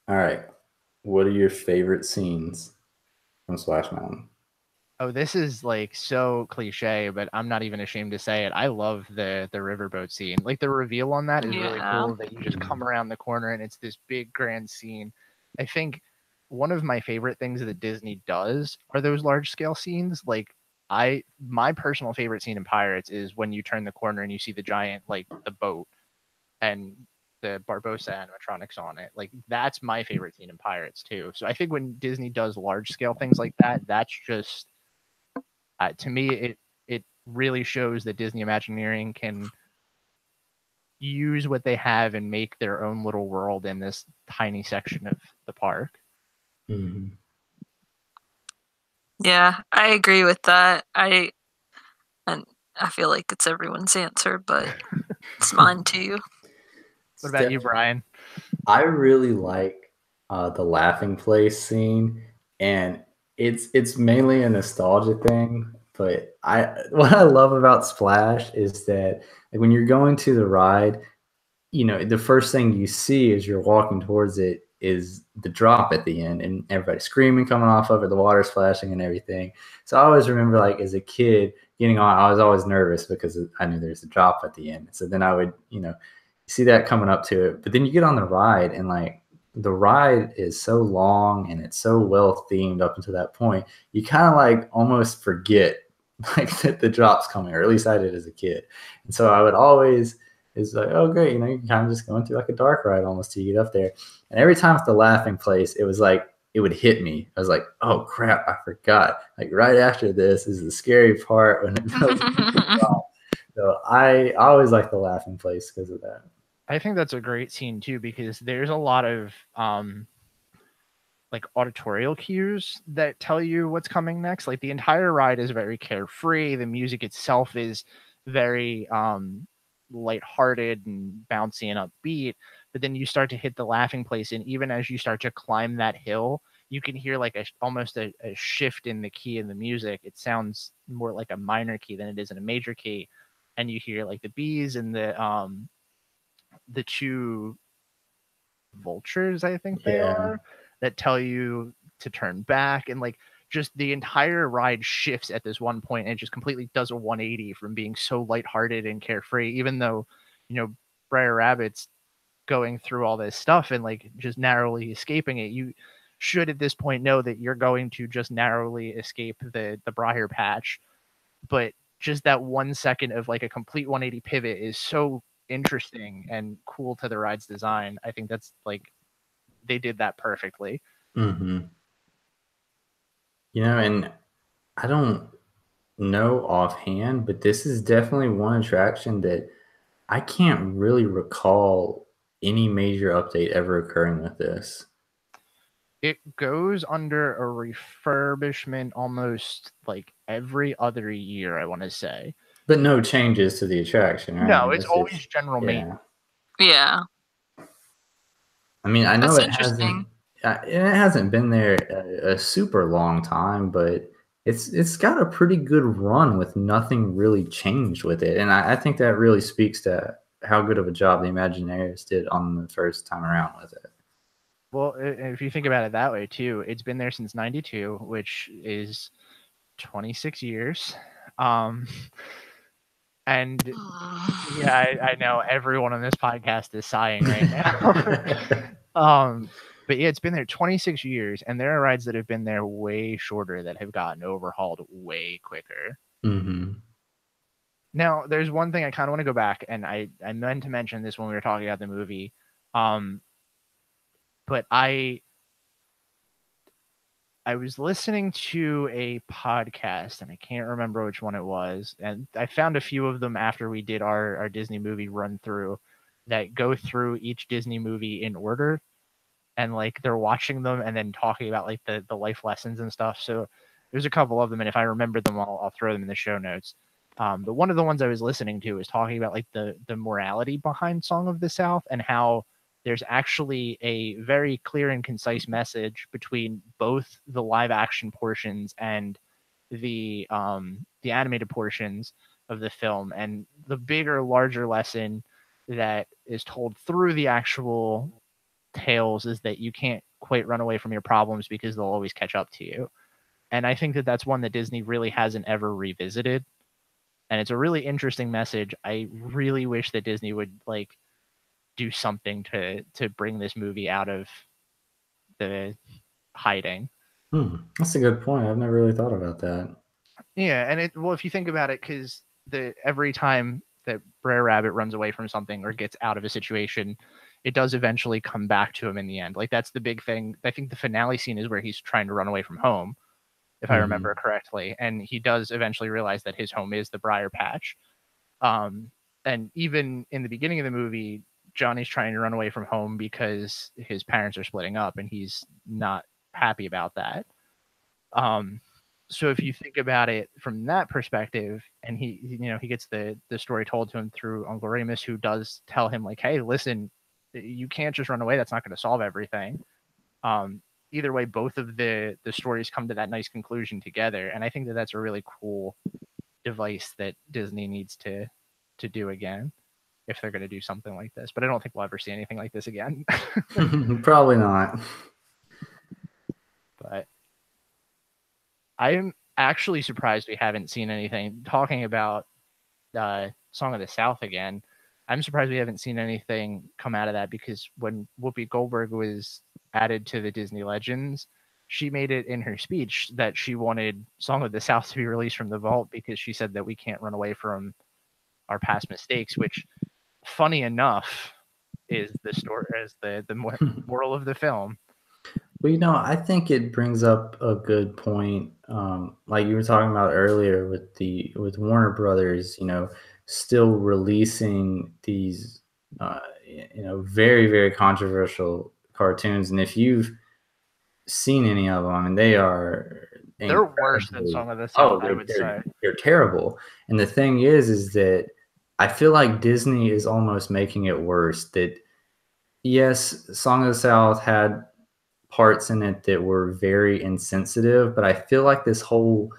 All right. What are your favorite scenes from Splash Mountain? Oh, this is like so cliche, but I'm not even ashamed to say it. I love the riverboat scene. Like the reveal on that is really cool, that you just come around the corner and it's this big grand scene. I think one of my favorite things that Disney does are those large scale scenes. Like my personal favorite scene in Pirates is when you turn the corner and you see the giant, like the boat and the Barbossa animatronics on it. Like that's my favorite scene in Pirates too. So I think when Disney does large scale things like that, that's just to me, it really shows that Disney Imagineering can use what they have and make their own little world in this tiny section of the park. Mm-hmm. Yeah, I agree with that. I feel like it's everyone's answer, but it's mine too. What about you, Brian? I really like the laughing place scene, and it's mainly a nostalgia thing. But what I love about Splash is that like, when you're going to the ride, you know, the first thing you see as you're walking towards it is the drop at the end, and everybody screaming coming off of it, the water splashing and everything. So I always remember, like as a kid getting on, I was always nervous because I knew there's a drop at the end. So then I would, you know, see that coming up to it. But then you get on the ride, and like the ride is so long and it's so well themed up until that point, you kind of like almost forget like that the drop's coming, or at least I did as a kid. And so I would always, it's like, oh great, you know, you're kind of just going through like a dark ride almost till you get up there. And every time at the laughing place, it was like it would hit me. I was like, oh crap, I forgot. Like right after this is the scary part when it goes. So I always like the laughing place because of that. I think that's a great scene too, because there's a lot of like auditorial cues that tell you what's coming next. Like the entire ride is very carefree. The music itself is very lighthearted and bouncy and upbeat. But then you start to hit the laughing place, and even as you start to climb that hill, you can hear like almost a shift in the key in the music. It sounds more like a minor key than it is in a major key, and you hear like the bees and the two vultures, I think they are, that tell you to turn back. And like just the entire ride shifts at this one point and it just completely does a 180 from being so lighthearted and carefree, even though, you know, Brer Rabbit's going through all this stuff and like just narrowly escaping it. You should at this point know that you're going to just narrowly escape the briar patch, but just that 1 second of like a complete 180 pivot is so interesting and cool to the ride's design. I think that's like they did that perfectly. Mm-hmm. You know, and I don't know offhand, but this is definitely one attraction that I can't really recall any major update ever occurring with this. It goes under a refurbishment almost like every other year, I want to say. But no changes to the attraction, right? No, it's always just general maintenance. Yeah. I mean, I know it hasn't been there a super long time, but it's got a pretty good run with nothing really changed with it. And I think that really speaks to how good of a job the Imagineers did on the first time around with it. Well, if you think about it that way too, it's been there since 92, which is 26 years. And yeah, I know everyone on this podcast is sighing right now. But yeah, it's been there 26 years, and there are rides that have been there way shorter that have gotten overhauled way quicker. Mm-hmm. Now, there's one thing I kind of want to go back, and I meant to mention this when we were talking about the movie. But I was listening to a podcast, and I can't remember which one it was, and I found a few of them after we did our Disney movie run through that go through each Disney movie in order, and like they're watching them and then talking about like the life lessons and stuff. So there's a couple of them, and if I remember them, I'll throw them in the show notes. But one of the ones I was listening to was talking about like the morality behind Song of the South and how there's actually a very clear and concise message between both the live action portions and the animated portions of the film. And the bigger, larger lesson that is told through the actual tales is that you can't quite run away from your problems because they'll always catch up to you. And I think that that's one that Disney really hasn't ever revisited. And it's a really interesting message. I really wish that Disney would like do something to bring this movie out of the hiding. That's a good point. I've never really thought about that. Yeah, and if you think about it, because every time that Brer Rabbit runs away from something or gets out of a situation, it does eventually come back to him in the end. Like that's the big thing. I think the finale scene is where he's trying to run away from home, if I remember correctly, and he does eventually realize that his home is the briar patch. And even in the beginning of the movie, Johnny's trying to run away from home because his parents are splitting up, and he's not happy about that. So if you think about it from that perspective, and he gets the story told to him through Uncle Remus, who does tell him like, hey, listen, you can't just run away. That's not going to solve everything. Either way, both of the stories come to that nice conclusion together. And I think that that's a really cool device that Disney needs to do again if they're going to do something like this. But I don't think we'll ever see anything like this again. Probably not. But I'm actually surprised we haven't seen anything. Talking about Song of the South again, I'm surprised we haven't seen anything come out of that, because when Whoopi Goldberg was added to the Disney Legends, she made it in her speech that she wanted Song of the South to be released from the vault because she said that we can't run away from our past mistakes, which, funny enough, is the story as the moral of the film. Well, I think it brings up a good point. Like you were talking about earlier with Warner Brothers, still releasing these, very, very controversial cartoons. And if you've seen any of them, I mean, they're worse than Song of the South, I would say. They're terrible. And the thing is that I feel like Disney is almost making it worse. That, yes, Song of the South had parts in it that were very insensitive, but I feel like this whole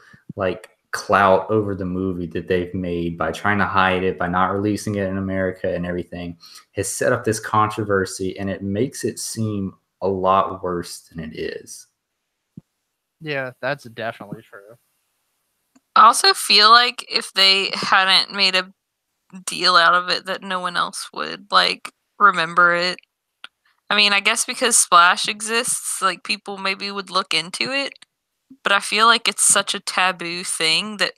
clout over the movie that they've made by trying to hide it, by not releasing it in America and everything, has set up this controversy, and it makes it seem a lot worse than it is. Yeah, that's definitely true. I also feel like if they hadn't made a deal out of it, that no one else would like remember it. I mean, I guess because Splash exists, like people maybe would look into it, but I feel like it's such a taboo thing that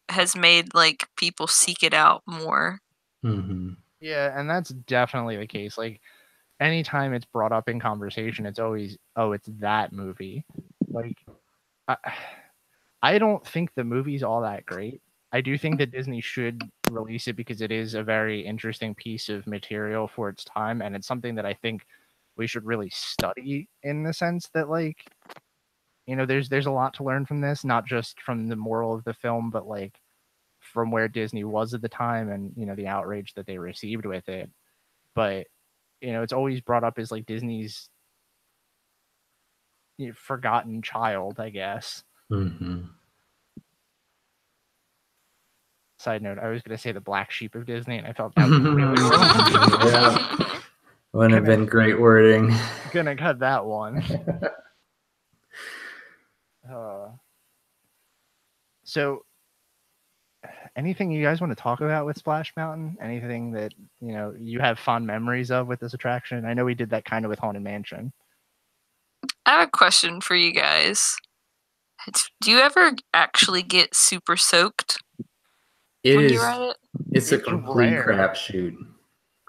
has made like people seek it out more. Mm-hmm. Yeah, and that's definitely the case. Like anytime it's brought up in conversation, it's always, oh, it's that movie. Like I, I don't think the movie's all that great. I do think that Disney should release it because it is a very interesting piece of material for its time, and it's something that I think we should really study in the sense that, like, there's a lot to learn from this, not just from the moral of the film, but like from where Disney was at the time and the outrage that they received with it. But it's always brought up as like Disney's forgotten child, I guess. Mm-hmm. Side note, I was going to say the black sheep of Disney, and I felt that was really wrong. Yeah. Wouldn't have been great wording. Gonna cut that one. So, anything you guys want to talk about with Splash Mountain? Anything that you have fond memories of with this attraction? I know we did that kind of with Haunted Mansion. I have a question for you guys. Do you ever actually get super soaked when you ride it? It's a complete crapshoot.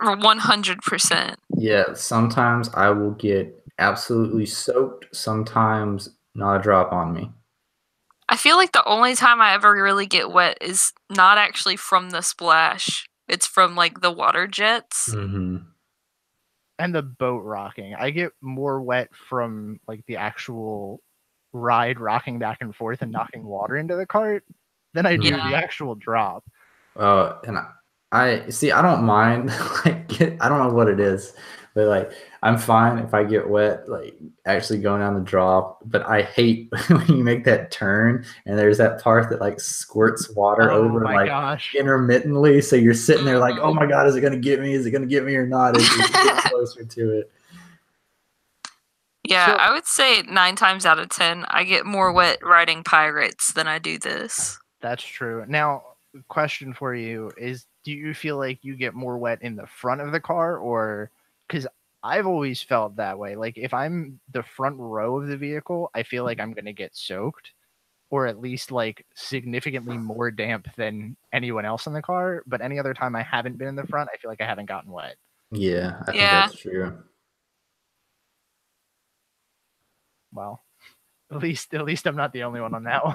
100%. Yeah, sometimes I will get absolutely soaked. Sometimes not a drop on me. I feel like the only time I ever really get wet is not actually from the splash. It's from like the water jets. Mm-hmm. And the boat rocking. I get more wet from like the actual ride rocking back and forth and knocking water into the cart than I do the actual drop. And I see. I don't mind. Like, I don't know what it is, but like, I'm fine if I get wet, like actually going down the drop. But I hate when you make that turn and there's that part that like squirts water over like intermittently. So you're sitting there like, oh my god, is it gonna get me? Is it gonna get me or not? Is it getting closer to it? Yeah, so, I would say 9 times out of 10, I get more wet riding Pirates than I do this. That's true. Now, question for you is, do you feel like you get more wet in the front of the car, or because I've always felt that way? Like if I'm the front row of the vehicle, I feel like I'm going to get soaked, or at least like significantly more damp than anyone else in the car. But any other time I haven't been in the front, I feel like I haven't gotten wet. Yeah, I think that's true. Well, at least I'm not the only one on that one.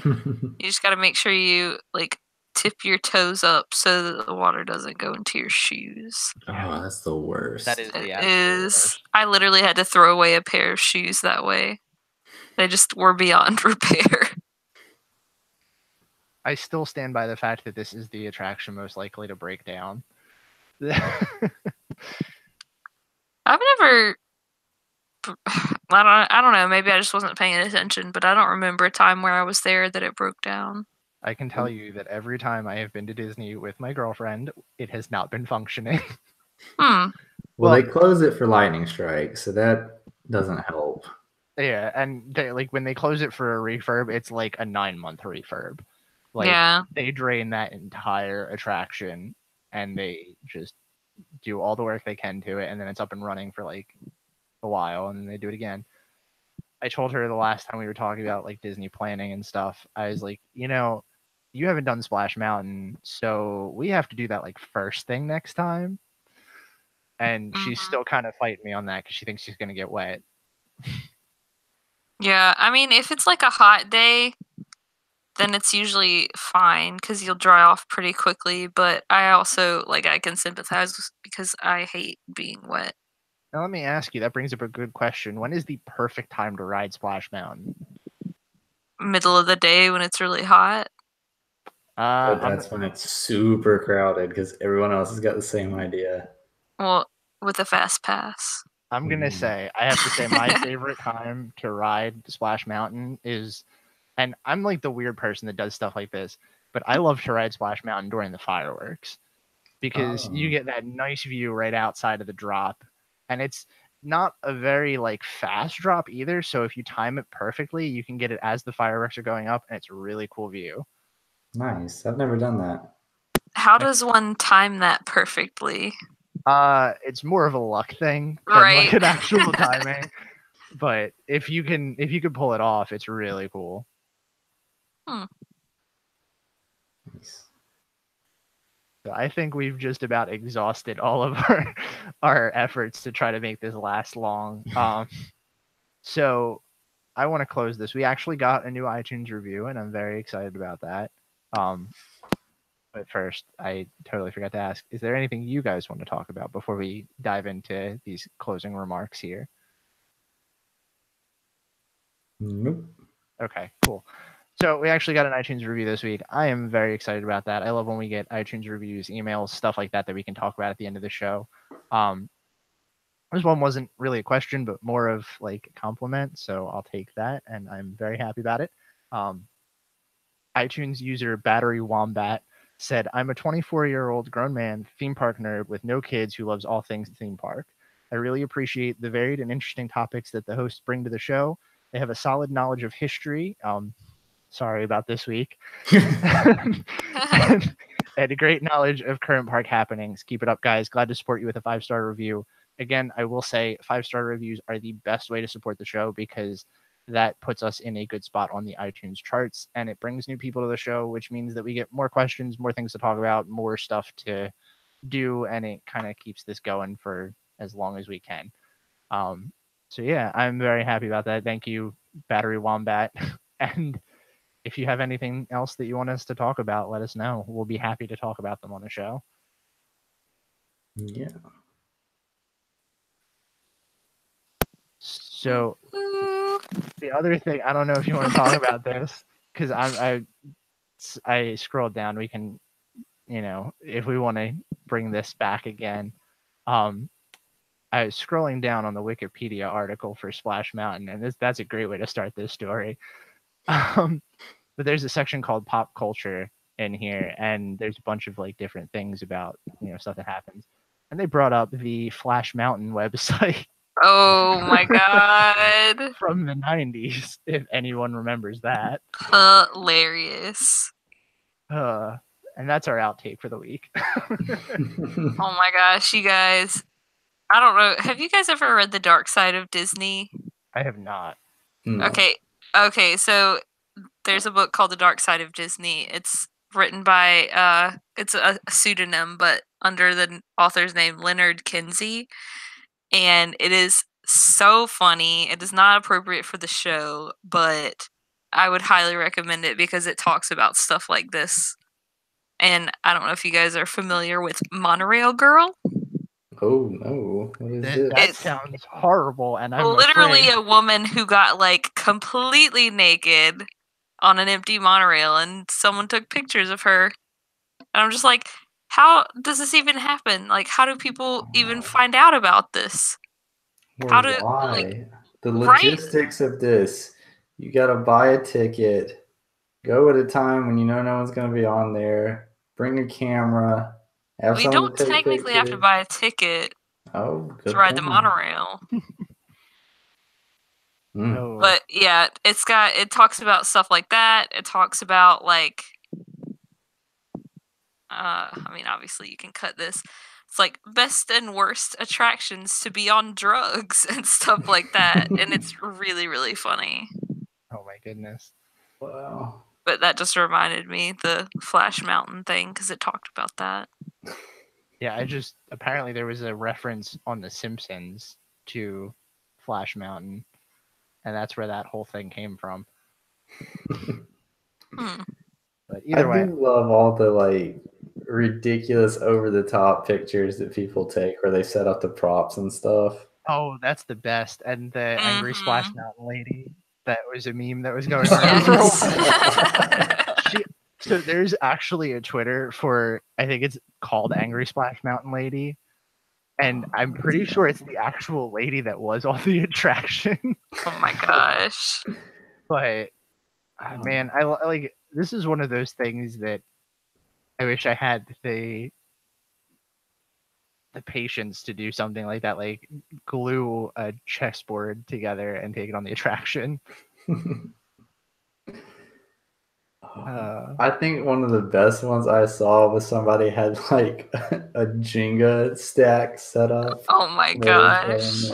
You just got to make sure you like tip your toes up so that the water doesn't go into your shoes. Oh, that's the worst. That is the worst. I literally had to throw away a pair of shoes that way. They just were beyond repair. I still stand by the fact that this is the attraction most likely to break down. I've never. I don't know. Maybe I just wasn't paying attention, but I don't remember a time where I was there that it broke down. I can tell you that every time I have been to Disney with my girlfriend, it has not been functioning. Well, they close it for lightning strike, so that doesn't help. Yeah, and like when they close it for a refurb, it's like a 9-month refurb. Like they drain that entire attraction and they just do all the work they can to it, and then it's up and running for like a while, and then they do it again. I told her the last time we were talking about like Disney planning and stuff, I was like, you haven't done Splash Mountain, so we have to do that like first thing next time. And she's still kind of fighting me on that because she thinks she's gonna get wet. Yeah, I mean, if it's like a hot day, then it's usually fine because you'll dry off pretty quickly. But I also I can sympathize because I hate being wet. Now let me ask you. That brings up a good question. When is the perfect time to ride Splash Mountain? Middle of the day when it's really hot. But that's when it's super crowded because everyone else has got the same idea. Well, with a fast pass. I'm gonna say I have to say my favorite time to ride Splash Mountain is, and I'm like the weird person that does stuff like this, but I love to ride Splash Mountain during the fireworks because you get that nice view right outside of the drop, and it's not a very like fast drop either. So if you time it perfectly, you can get it as the fireworks are going up, and it's a really cool view. Nice. I've never done that. How does one time that perfectly? It's more of a luck thing than like an actual timing. But if you can pull it off, it's really cool. Nice. So I think we've just about exhausted all of our efforts to try to make this last long. So I want to close this. We actually got a new iTunes review, and I'm very excited about that. But first, I totally forgot to ask, is there anything you guys want to talk about before we dive into these closing remarks here? Nope. Okay, cool. So we actually got an iTunes review this week. I am very excited about that. I love when we get iTunes reviews, emails, stuff like that we can talk about at the end of the show. This one wasn't really a question, but more of like a compliment. So I'll take that, and I'm very happy about it. iTunes user Battery Wombat said, I'm a 24-year-old grown man, theme park nerd with no kids who loves all things theme park. I really appreciate the varied and interesting topics that the hosts bring to the show. They have a solid knowledge of history. Sorry about this week. and a great knowledge of current park happenings. Keep it up, guys. Glad to support you with a 5-star review. Again, I will say 5-star reviews are the best way to support the show because that puts us in a good spot on the iTunes charts, and it brings new people to the show, which means that we get more questions, more things to talk about, more stuff to do, and it kind of keeps this going for as long as we can. So yeah, I'm very happy about that. Thank you, Battery Wombat. And if you have anything else that you want us to talk about, let us know. We'll be happy to talk about them on the show. Yeah. So the other thing, I don't know if you want to talk about this, because I scrolled down. We can, if we want to bring this back again. I was scrolling down on the Wikipedia article for Splash Mountain, and that's a great way to start this story. But there's a section called pop culture in here, and there's a bunch of like different things about stuff that happens. And they brought up the Flash Mountain website. Oh my god. From the 90s, if anyone remembers that. Hilarious. And that's our outtake for the week. Oh my gosh, you guys. I don't know. Have you guys ever read The Dark Side of Disney? I have not. No. Okay, so there's a book called The Dark Side of Disney. It's written by it's a pseudonym, but under the author's name Leonard Kinsey. And it is so funny. It is not appropriate for the show, but I would highly recommend it because it talks about stuff like this. And I don't know if you guys are familiar with Monorail Girl. Oh no! What is this? That sounds horrible, and I'm literally afraid. A woman who got like completely naked on an empty monorail, and someone took pictures of her. And I'm just like, how does this even happen? Like, how do people even find out about this? Why? The logistics of this. You gotta buy a ticket, go at a time when you know no one's gonna be on there, bring a camera, have We someone don't to take technically have to pictures. buy a ticket Oh, good to ride the point. monorail. Mm. But yeah, it talks about stuff like that. It talks about like I mean, obviously you can cut this. It's like best and worst attractions to be on drugs and stuff like that. And it's really, really funny. Oh my goodness. Wow. But that just reminded me the Flash Mountain thing because it talked about that. Yeah, apparently there was a reference on The Simpsons to Flash Mountain, and that's where that whole thing came from. But either way, I do love all the like ridiculous over the top pictures that people take where they set up the props and stuff. Oh, that's the best. And the angry Splash Mountain lady, that was a meme that was going around for a while. So there's actually a Twitter for, I think it's called Angry Splash Mountain Lady. And I'm pretty sure it's the actual lady that was on the attraction. Oh my gosh. But man, I like, this is one of those things that I wish I had the patience to do something like that, like glue a chessboard together and take it on the attraction. I think one of the best ones I saw was somebody had like a Jenga stack set up. Oh my gosh.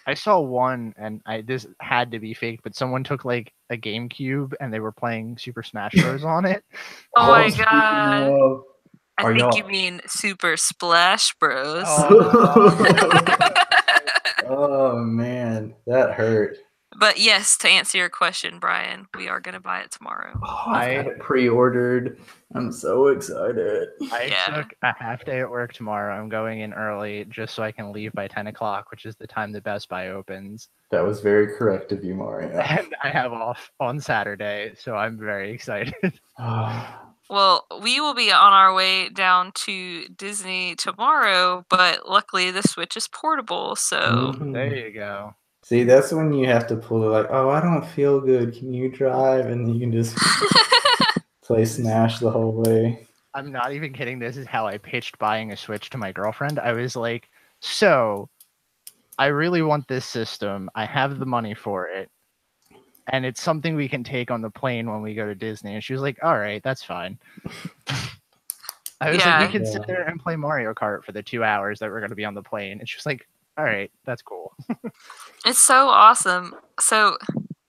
I saw one, and this had to be fake, but someone took like a GameCube and they were playing Super Smash Bros. On it. Oh my god. I think you mean Super Splash Bros. Oh man, that hurt. But yes, to answer your question, Brian, we are going to buy it tomorrow. Oh, I got it pre-ordered. I'm so excited. I took a half day at work tomorrow. I'm going in early just so I can leave by 10 o'clock, which is the time that Best Buy opens. That was very correct of you, Mario. And I have off on Saturday, so I'm very excited. Well, we will be on our way down to Disney tomorrow, but luckily the Switch is portable, so... There you go. See, that's when you have to pull it like, oh, I don't feel good. Can you drive? And you can just play Smash the whole way. I'm not even kidding. This is how I pitched buying a Switch to my girlfriend. I was like, so I really want this system. I have the money for it. And it's something we can take on the plane when we go to Disney. And she was like, all right, that's fine. I was like, we can sit there and play Mario Kart for the 2 hours that we're going to be on the plane. And she was like, all right, that's cool. It's so awesome. So,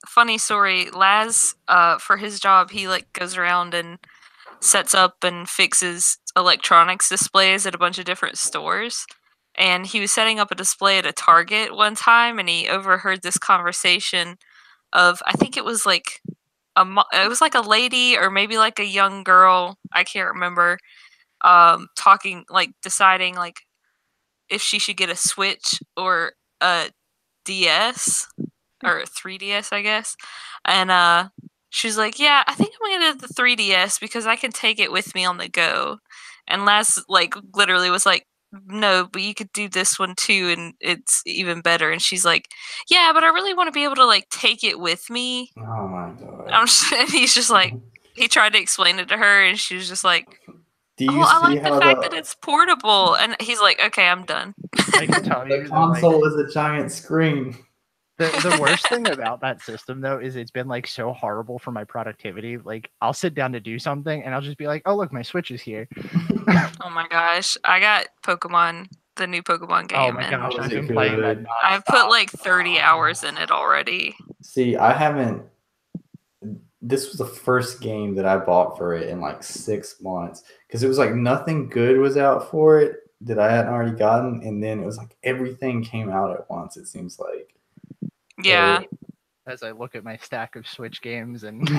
funny story, Laz, for his job, he like goes around and sets up and fixes electronics displays at a bunch of different stores. And he was setting up a display at a Target one time, and he overheard this conversation of, I think it was like a lady or maybe like a young girl, I can't remember, talking, like deciding like if she should get a Switch or a DS or a 3DS, I guess. And she's like, yeah, I think I'm gonna get the 3DS because I can take it with me on the go. And Laz like literally was like, no, but you could do this one too, and it's even better. And she's like, yeah, but I really want to be able to like take it with me. Oh my god. And he's just like, he tried to explain it to her, and she was just like, do you see I like the fact that it's portable. And he's like, okay, I'm done. I can tell you the console is a giant screen. The worst thing about that system, though, is it's been like so horrible for my productivity. Like, I'll sit down to do something and I'll just be like, oh, look, my Switch is here. Oh my gosh. I got Pokemon, the new Pokemon game. Oh my gosh, I've been playing that. I've put like 30 hours in it already. See, I haven't. This was the first game that I bought for it in like 6 months because it was like nothing good was out for it that I hadn't already gotten. And then it was like everything came out at once, it seems like. Yeah. So, as I look at my stack of Switch games and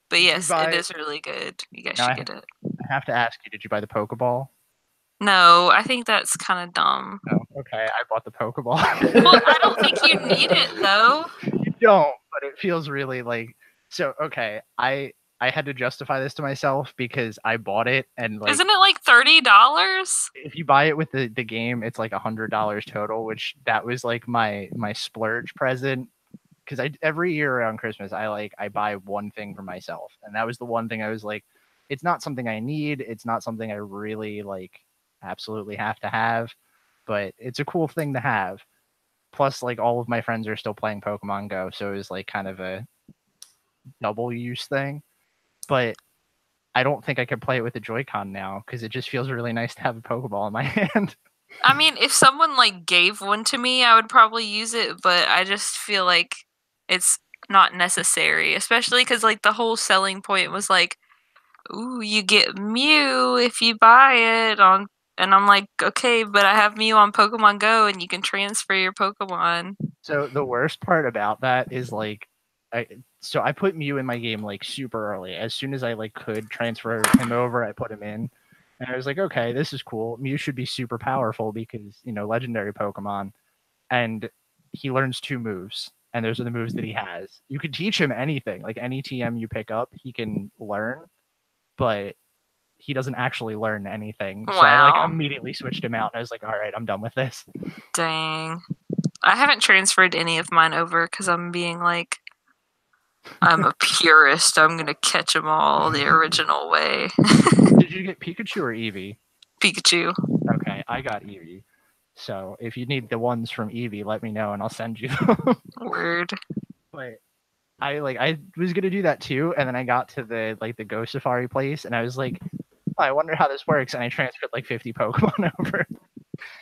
but yes, it is really good. You guys should get it. I have to ask you, did you buy the Pokeball? No, I think that's kind of dumb. Oh, okay. I bought the Pokeball. Well, I don't think you need it though. You don't, but it feels really like so. Okay, I had to justify this to myself because I bought it and like. Isn't it like $30? If you buy it with the game, it's like $100 total, which that was like my splurge present. Because every year around Christmas, I buy one thing for myself, and that was the one thing I was like, it's not something I need, it's not something I really like absolutely have to have, but it's a cool thing to have. Plus, like all of my friends are still playing Pokemon Go, so it was like kind of a double use thing. But I don't think I could play it with the Joy-Con now because it just feels really nice to have a Pokeball in my hand. I mean, if someone like gave one to me, I would probably use it, but I just feel like it's not necessary, especially because like the whole selling point was like, ooh, you get Mew if you buy it on, and I'm like, okay, but I have Mew on Pokemon Go and you can transfer your Pokemon. So the worst part about that is like, I put Mew in my game like super early. As soon as I like could transfer him over, I put him in. And I was like, okay, this is cool. Mew should be super powerful because, legendary Pokemon. And he learns 2 moves. And those are the moves that he has. You can teach him anything. Like any TM you pick up, he can learn. But he doesn't actually learn anything. Wow. So I like immediately switched him out. And I was like, all right, I'm done with this. Dang. I haven't transferred any of mine over because I'm being like, I'm a purist. I'm going to catch them all the original way. Did you get Pikachu or Eevee? Pikachu. Okay, I got Eevee. So if you need the ones from Eevee, let me know and I'll send you. Word. But I was gonna do that too, and then I got to the Ghost Safari place, and I was like, I wonder how this works, and I transferred like 50 Pokemon over.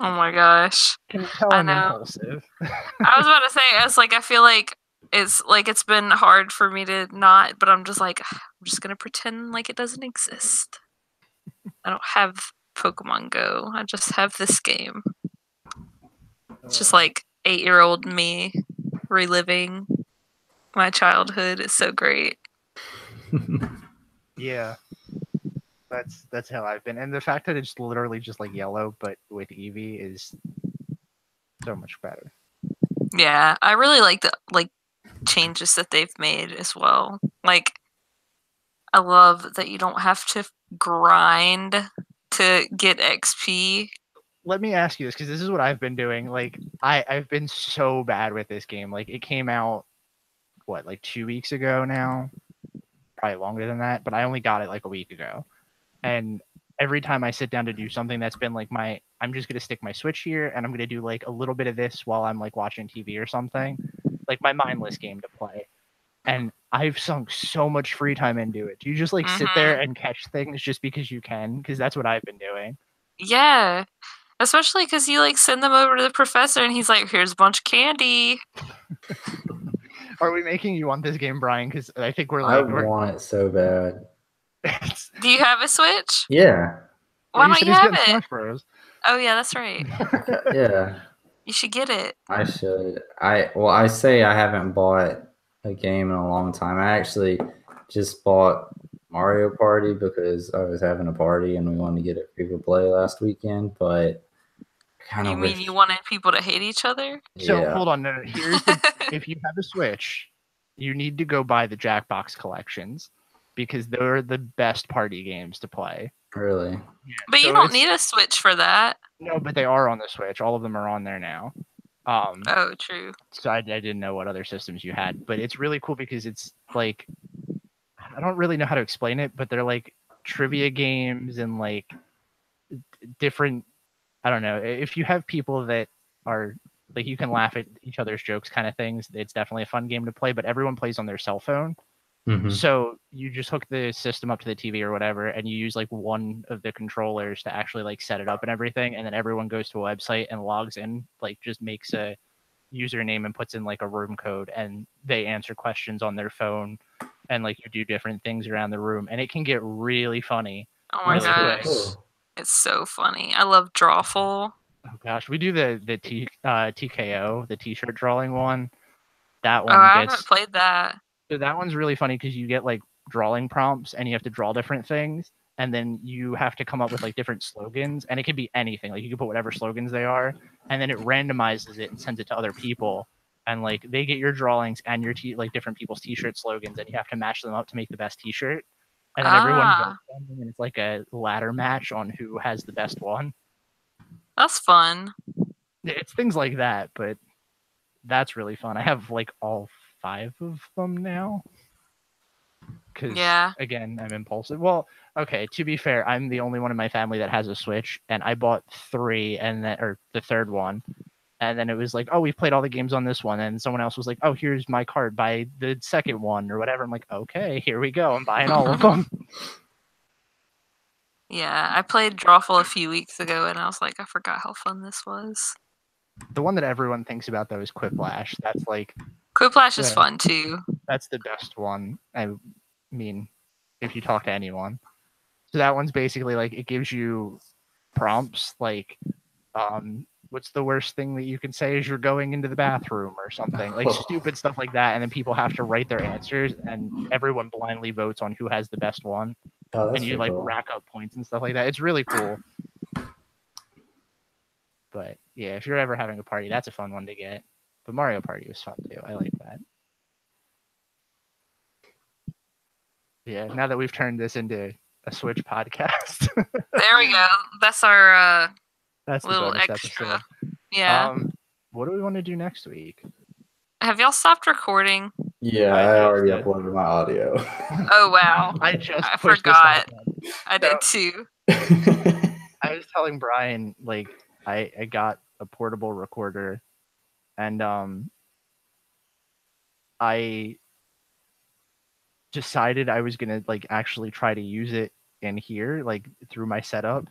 Oh my gosh. Can you tell I'm impulsive? I was about to say, I feel like it's been hard for me to not, but I'm just like, I'm just gonna pretend like it doesn't exist. I don't have Pokemon Go. I just have this game. It's just like 8-year-old me reliving my childhood. It's so great. Yeah. That's how I've been. And the fact that it's literally just like yellow, but with Eevee is so much better. Yeah, I really like the changes that they've made as well. Like, I love that you don't have to grind to get XP. Let me ask you this, because this is what I've been doing. Like, I've been so bad with this game. Like, it came out, what, like 2 weeks ago now? Probably longer than that, but I only got it like a week ago. And every time I sit down to do something that's been like I'm just going to stick my Switch here and I'm going to do like a little bit of this while I'm like watching TV or something, like my mindless game to play. And I've sunk so much free time into it. Do you just like sit there and catch things just because you can? Because that's what I've been doing. Yeah. Especially because you like send them over to the professor and he's like, here's a bunch of candy. Are we making you want this game, Brian? Because I think we're like... I want it so bad. Do you have a Switch? Yeah. Why don't you have it? Smash Bros. Oh yeah, that's right. Yeah. You should get it. I should. I say I haven't bought a game in a long time. I actually just bought Mario Party because I was having a party and we wanted to get it free to play last weekend, but kind of You mean you wanted people to hate each other? So Yeah. hold on, no. Here's the if you have a Switch, you need to go buy the Jackbox collections because they're the best party games to play. Really? Yeah, but you don't need a Switch for that. No, but they are on the Switch. All of them are on there now. Oh, true. So I didn't know what other systems you had, but it's really cool because it's like, I don't really know how to explain it, but they're like trivia games and like different, I don't know. If you have people that are like, you can laugh at each other's jokes kind of things, it's definitely a fun game to play, but everyone plays on their cell phone. Mm-hmm. So you just hook the system up to the TV or whatever, and you use like one of the controllers to actually like set it up and everything. And then everyone goes to a website and logs in, like just makes a username and puts in like a room code, and they answer questions on their phone, and like you do different things around the room, and it can get really funny. Oh my gosh. Cool. It's so funny. I love Drawful. Oh gosh, we do the TKO, the t-shirt drawing one. That one I haven't played that. So that one's really funny because you get like drawing prompts and you have to draw different things, and then you have to come up with like different slogans, and it could be anything. Like you can put whatever slogans they are, and then it randomizes it and sends it to other people, and like they get your drawings and your like different people's t-shirt slogans, and you have to match them up to make the best t-shirt. And then everyone votes on them, and it's like a ladder match on who has the best one. That's fun. It's things like that, but that's really fun. I have like all 5 of them now. Because, again, I'm impulsive. Well, okay, to be fair, I'm the only one in my family that has a Switch, and I bought 3, or the third one, and then it was like, oh, we've played all the games on this one, and someone else was like, oh, here's my card, buy the second one, or whatever. I'm like, okay, here we go, I'm buying all of them. Yeah, I played Drawful a few weeks ago, and I was like, I forgot how fun this was. The one that everyone thinks about, though, is Quiplash. That's like... Quiplash is fun, too. That's the best one. I mean, if you talk to anyone. So that one's basically like, it gives you prompts like, what's the worst thing that you can say as you're going into the bathroom or something, like stupid stuff like that, and then people have to write their answers, and everyone blindly votes on who has the best one. And you like rack up points and stuff like that. It's really cool. But yeah, if you're ever having a party, that's a fun one to get. But Mario Party was fun too. I like that. Yeah, now that we've turned this into a Switch podcast. There we go. That's our that's little the extra. Episode. Yeah. What do we want to do next week? Have y'all stopped recording? Yeah, I already uploaded my audio. Oh wow! I forgot. I did too. I was telling Brian, like, I got a portable recorder, and I decided I was gonna like actually try to use it in here, like through my setup.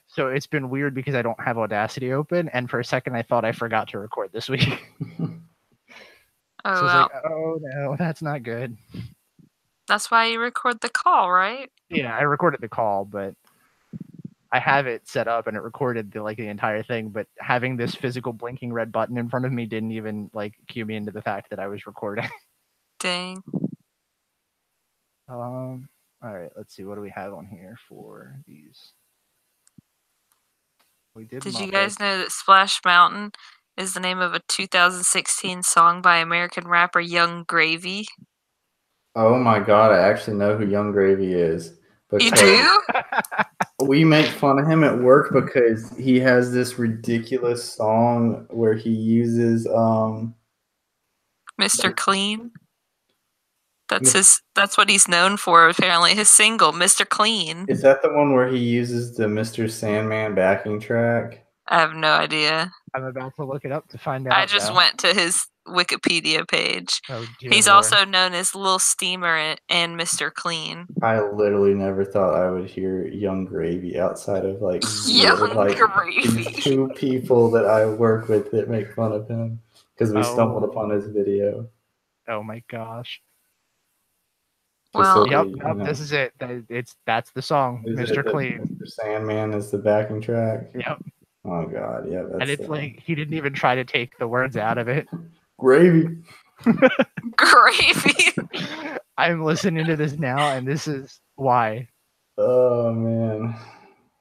So it's been weird because I don't have Audacity open, and for a second I thought I forgot to record this week. Oh, So it's well. like, oh no, that's not good. That's why you record the call, right? Yeah, I recorded the call, but I have it set up and it recorded the entire thing, but having this physical blinking red button in front of me didn't even like cue me into the fact that I was recording. Dang. All right, let's see, what do we have on here for these? We did you Muppets. guys know that Splash Mountain is the name of a 2016 song by American rapper Young Gravy? Oh my god, I actually know who Young Gravy is. You do? We make fun of him at work because he has this ridiculous song where he uses Mr. Clean. That's what he's known for, apparently. His single, Mr. Clean. Is that the one where he uses the Mr. Sandman backing track? I have no idea. I'm about to look it up to find out. I just went to his Wikipedia page. Oh, he's Lord. also known as Lil Steamer and Mr. Clean. I literally never thought I would hear Young Gravy outside of Gravy. These two people that I work with that make fun of him because we stumbled upon his video. Oh my gosh. Well, this is it. That's the song, Mr. Clean. Mr. Sandman is the backing track. Yep. Oh god, yeah. And it's like he didn't even try to take the words out of it. Gravy. Gravy. I'm listening to this now, and this is why. Oh man.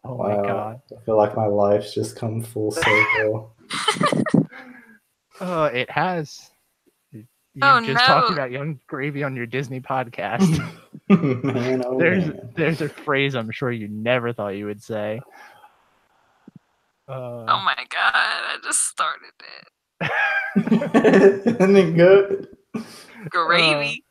Oh my god. I feel like my life's just come full circle. It has. You just talked about Young Gravy on your Disney podcast. Man, there's a phrase I'm sure you never thought you would say. Oh my god, I just started it. Isn't it good? Gravy.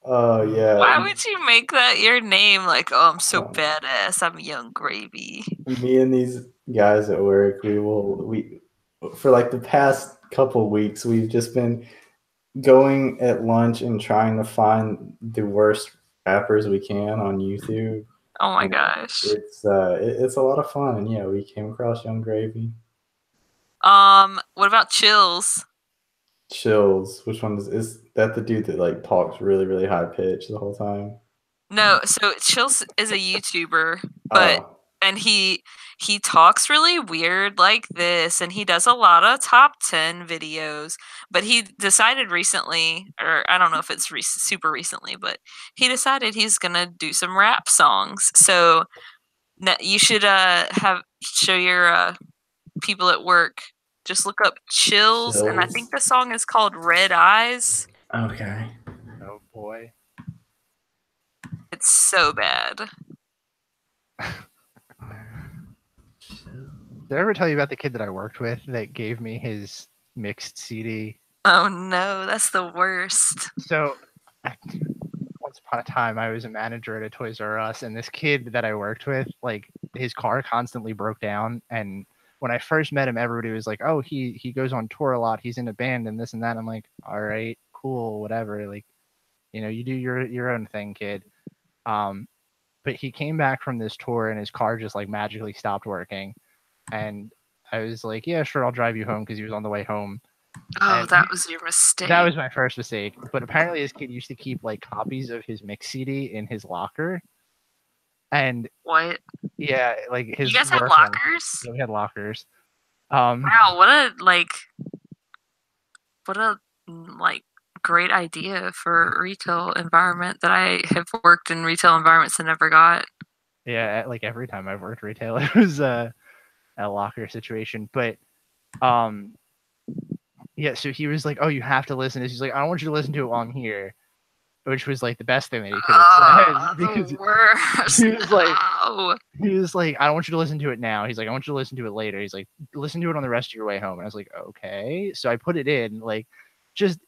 Oh yeah. Why would you make that your name? Like, oh, I'm so badass. I'm Young Gravy. Me and these guys at work, we for like the past couple weeks, we've just been going at lunch and trying to find the worst rappers we can on YouTube. Oh my gosh. It's a lot of fun, and yeah, we came across Young Gravy. What about Chills? Chills. Which one is that? The dude that like talks really, really high pitch the whole time? No, so Chills is a YouTuber, but and he talks really weird like this, and he does a lot of top 10 videos, but he decided recently, or I don't know if it's super recently, but he decided he's gonna do some rap songs. So you should show your people at work. Just look up Chills, and I think the song is called Red Eyes. Okay. Oh boy. It's so bad. Did I ever tell you about the kid that I worked with that gave me his mixed CD? Oh no, that's the worst. So, once upon a time, I was a manager at a Toys R Us, and this kid that I worked with, like, his car constantly broke down, and when I first met him, everybody was like, oh, he goes on tour a lot, he's in a band and this and that. I'm like, all right, cool, whatever. Like, you know, you do your own thing, kid. But he came back from this tour and his car just like magically stopped working. And I was like, yeah, sure, I'll drive you home because he was on the way home. Oh, that was your mistake. That was my first mistake. But apparently this kid used to keep like copies of his mix CD in his locker. And what? Yeah, like his. You guys had lockers? Yeah, we had lockers. Wow, what a great idea for a retail environment that I have worked in retail environments and never got. Yeah, like every time I've worked retail, it was a locker situation. But yeah, so he was like, oh, you have to listen to this. He's like, I don't want you to listen to it while I'm here. Which was like the best thing that he could have said. Because the worst. He was like, I don't want you to listen to it now. He's like, I want you to listen to it later. He's like, listen to it on the rest of your way home. And I was like, okay. So I put it in, like, just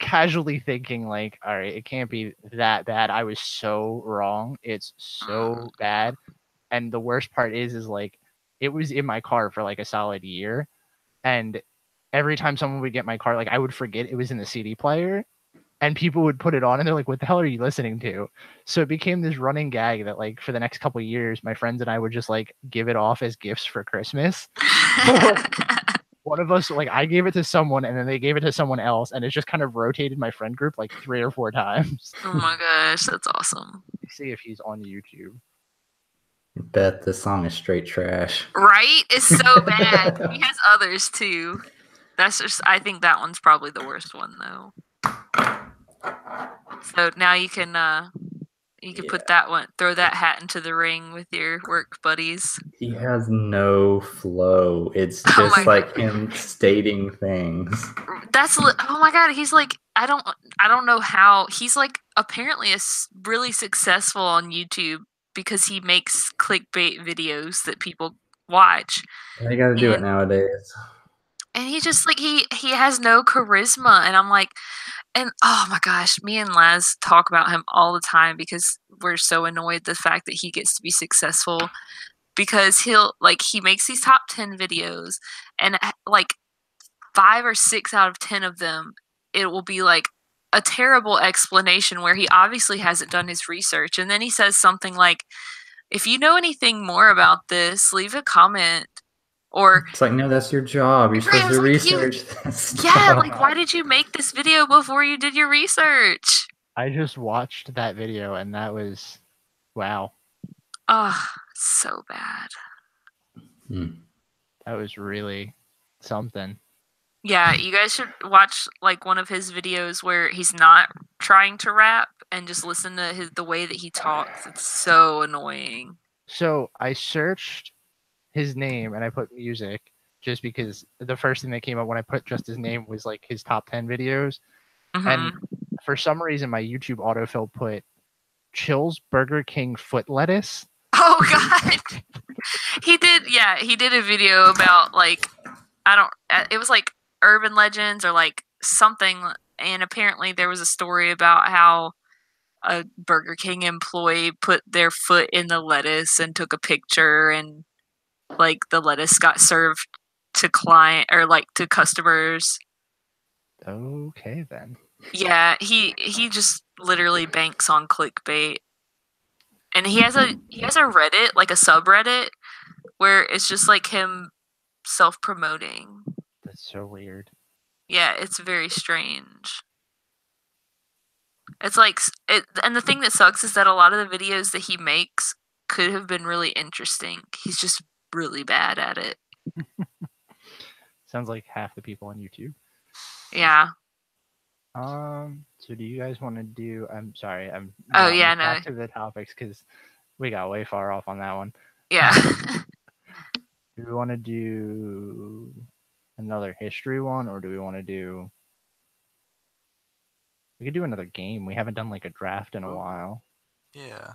casually thinking like, all right, it can't be that bad. I was so wrong. It's so bad. And the worst part is like, it was in my car for like a solid year. And every time someone would get my car, like I would forget it was in the CD player and people would put it on and they're like, what the hell are you listening to? So it became this running gag that like for the next couple of years, my friends and I would just like give it off as gifts for Christmas. One of us, like I gave it to someone and then they gave it to someone else. And it just kind of rotated my friend group like 3 or 4 times. Oh my gosh, that's awesome. See if he's on YouTube. I bet this song is straight trash. Right? It's so bad. He has others too. That's just, I think that one's probably the worst one though. So now you can put that one, throw that hat into the ring with your work buddies. He has no flow. It's just like him stating things. That's, oh my god, he's like, I don't know how, he's like apparently really successful on YouTube because he makes clickbait videos that people watch. They gotta do it nowadays. And he just like, he has no charisma, and I'm like, and oh my gosh, me and Laz talk about him all the time because we're so annoyed the fact that he gets to be successful, because he makes these top 10 videos and like 5 or 6 out of 10 of them, it will be like a terrible explanation where he obviously hasn't done his research. And then he says something like, if you know anything more about this, leave a comment. Or it's like, no, that's your job. You're supposed to research this. Yeah, like why did you make this video before you did your research? I just watched that video and that was, wow. Oh, so bad. That was really something. Yeah, you guys should watch like one of his videos where he's not trying to rap and just listen to the way that he talks. It's so annoying. So I searched his name and I put music just because the first thing that came up when I put just his name was like his top 10 videos. And for some reason my YouTube autofill put Chill's Burger King foot lettuce. Oh god. He did a video about like, it was like urban legends or like something, and apparently there was a story about how a Burger King employee put their foot in the lettuce and took a picture, and like the lettuce got served to to customers. Okay then. Yeah, he just literally banks on clickbait. And he has a Reddit, like a subreddit, where it's just like him self-promoting. That's so weird. Yeah, it's very strange. It's like and the thing that sucks is that a lot of the videos that he makes could have been really interesting. He's just really bad at it. Sounds like half the people on YouTube. Yeah. So do you guys want to do? I'm sorry. Back to the topics because we got way far off on that one. Yeah. Do we want to do another history one, or do we want to do? We could do another game. We haven't done like a draft in a while. Yeah.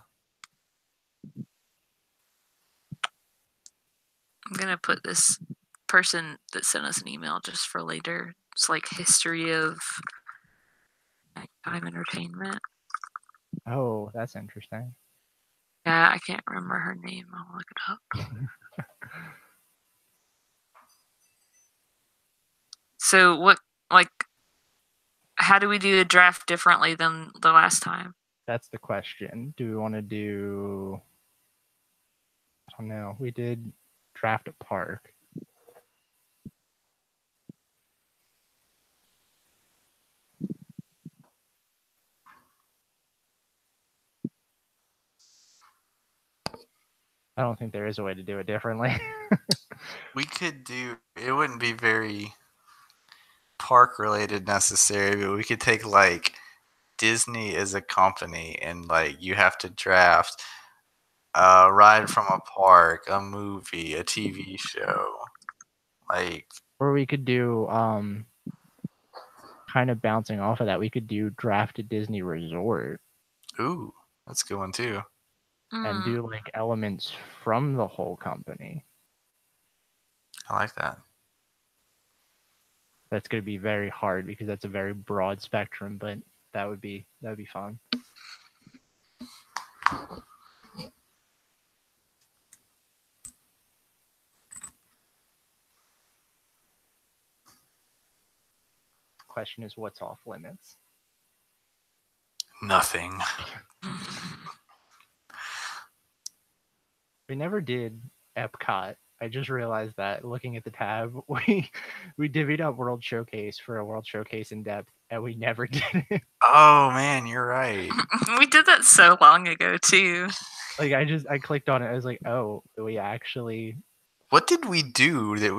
I'm gonna put this person that sent us an email just for later. It's like history of nighttime entertainment. Oh, that's interesting. Yeah, I can't remember her name. I'll look it up. So how do we do a draft differently than the last time? That's the question. Do we want to do? I don't know. We did draft a park. I don't think there is a way to do it differently. We could do, it wouldn't be very park related necessarily, but we could take like Disney as a company and like you have to draft a ride from a park, a movie, a TV show. Like, or we could do kind of bouncing off of that, we could do draft a Disney resort. Ooh, that's a good one too. And do like elements from the whole company. I like that. That's going to be very hard because that's a very broad spectrum, but that would be fun. Question is, what's off limits? Nothing. We never did Epcot. I just realized that looking at the tab, we divvied up World Showcase for a World Showcase in depth, and we never did it. Oh man, you're right. We did that so long ago too. Like I clicked on it. I was like, oh, we actually. What did we do that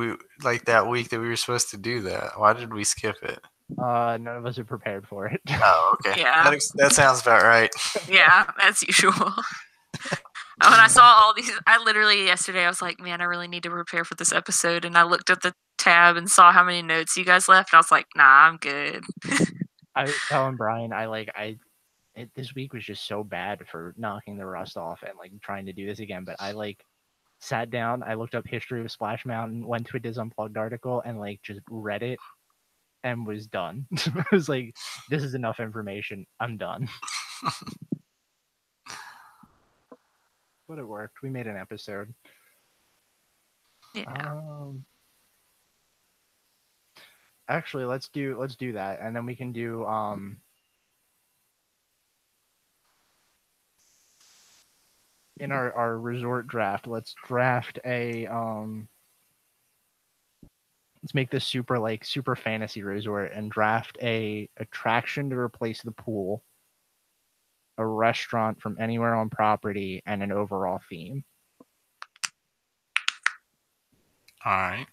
week that we were supposed to do that? Why did we skip it? None of us are prepared for it. Oh, okay. Yeah. That sounds about right. Yeah, as usual. When I saw all these, I literally yesterday I was like, man, I really need to prepare for this episode, and I looked at the tab and saw how many notes you guys left, and I was like, nah, I'm good. I was telling Brian, this week was just so bad for knocking the rust off and like trying to do this again. But I sat down, I looked up history of Splash Mountain, went to a Diz Unplugged article, and like just read it and was done. I was like, this is enough information. I'm done. But it worked. We made an episode. Yeah. Actually, let's do that, and then we can do in our resort draft. Let's draft a let's make this super fantasy resort and draft a attraction to replace the pool, a restaurant from anywhere on property, and an overall theme. All right.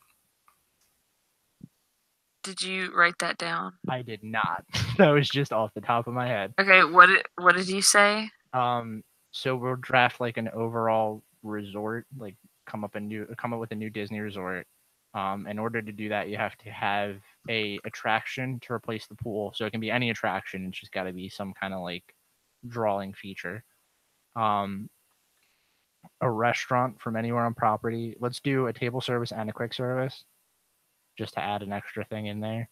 Did you write that down? I did not. That was just off the top of my head. Okay, what did you say? So we'll draft like an overall resort, like come up with a new Disney resort. In order to do that, you have to have a attraction to replace the pool. So it can be any attraction. It's just got to be some kind of like drawing feature. A restaurant from anywhere on property. Let's do a table service and a quick service, just to add an extra thing in there,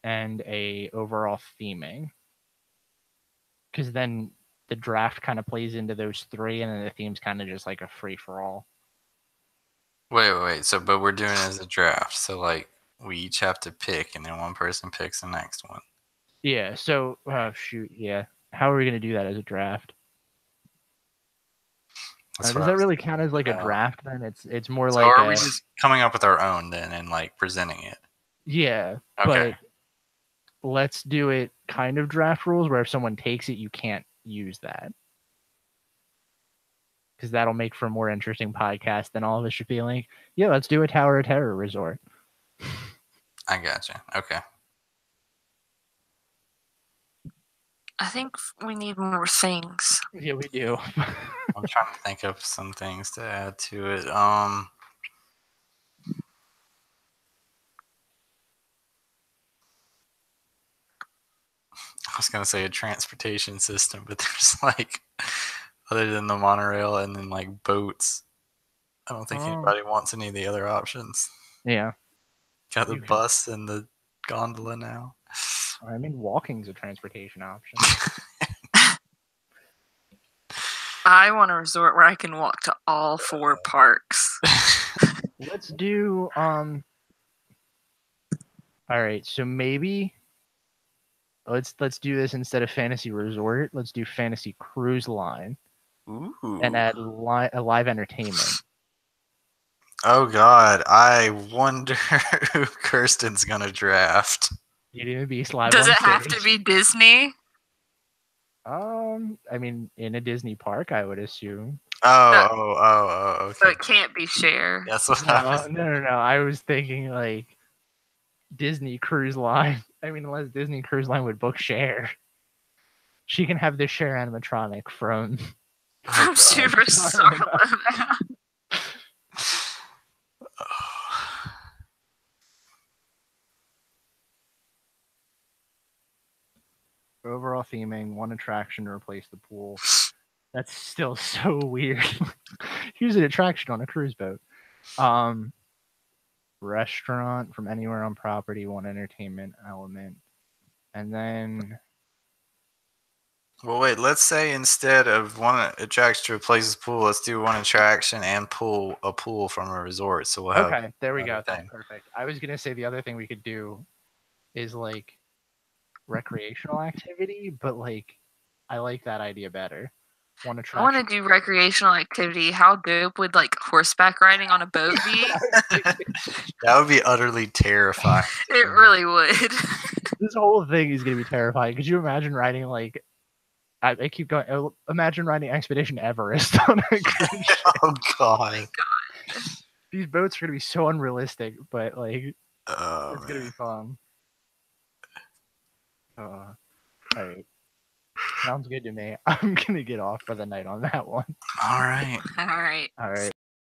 and a overall theming. Because then the draft kind of plays into those three, and then the theme's kind of just like a free for all. Wait. So, but we're doing it as a draft. So, like, we each have to pick, and then one person picks the next one. Yeah. So, yeah. How are we going to do that as a draft? Does that really count as like a draft? Then it's more so like. Are we just coming up with our own then and like presenting it? Yeah. Okay. But let's do it kind of draft rules where if someone takes it, you can't use that. Because that'll make for a more interesting podcast than all of us should be like, yeah, let's do a Tower of Terror resort. I gotcha. Okay. I think we need more things. Yeah, we do. I'm trying to think of some things to add to it. I was gonna say a transportation system, but there's like, other than the monorail and then like boats, I don't think anybody wants any of the other options. Yeah. Got the bus and the gondola now. I mean, walking's a transportation option. I want a resort where I can walk to all 4 parks. Let's do all right, so maybe let's do this instead of fantasy resort. Let's do fantasy cruise line. Ooh. And add a live entertainment. Oh God, I wonder who Kirsten's gonna draft. Beauty and the Beast live. Does it have to be Disney? I mean, in a Disney park, I would assume. Oh, okay. So it can't be Cher. That's what I was... No. I was thinking like Disney Cruise Line. I mean, unless Disney Cruise Line would book Cher, she can have the Cher animatronic from. I'm super sorry about that. Overall theming, one attraction to replace the pool. That's still so weird. Here's an attraction on a cruise boat. restaurant from anywhere on property, 1 entertainment element, and then. Well, wait. Let's say instead of 1 attraction to replace the pool, let's do 1 attraction and a pool from a resort. So we'll have. Okay, there we go. That's perfect. I was gonna say the other thing we could do is like recreational activity, but like I like that idea better. I want to do recreational activity. How dope would like horseback riding on a boat be? That would be utterly terrifying. It really would. This whole thing is gonna be terrifying. Could you imagine riding like? I keep going. Imagine riding Expedition Everest on a cruise ship. Oh God. These boats are gonna be so unrealistic, but like it's gonna be fun. All right. Sounds good to me. I'm gonna get off for the night on that one. All right. All right. All right.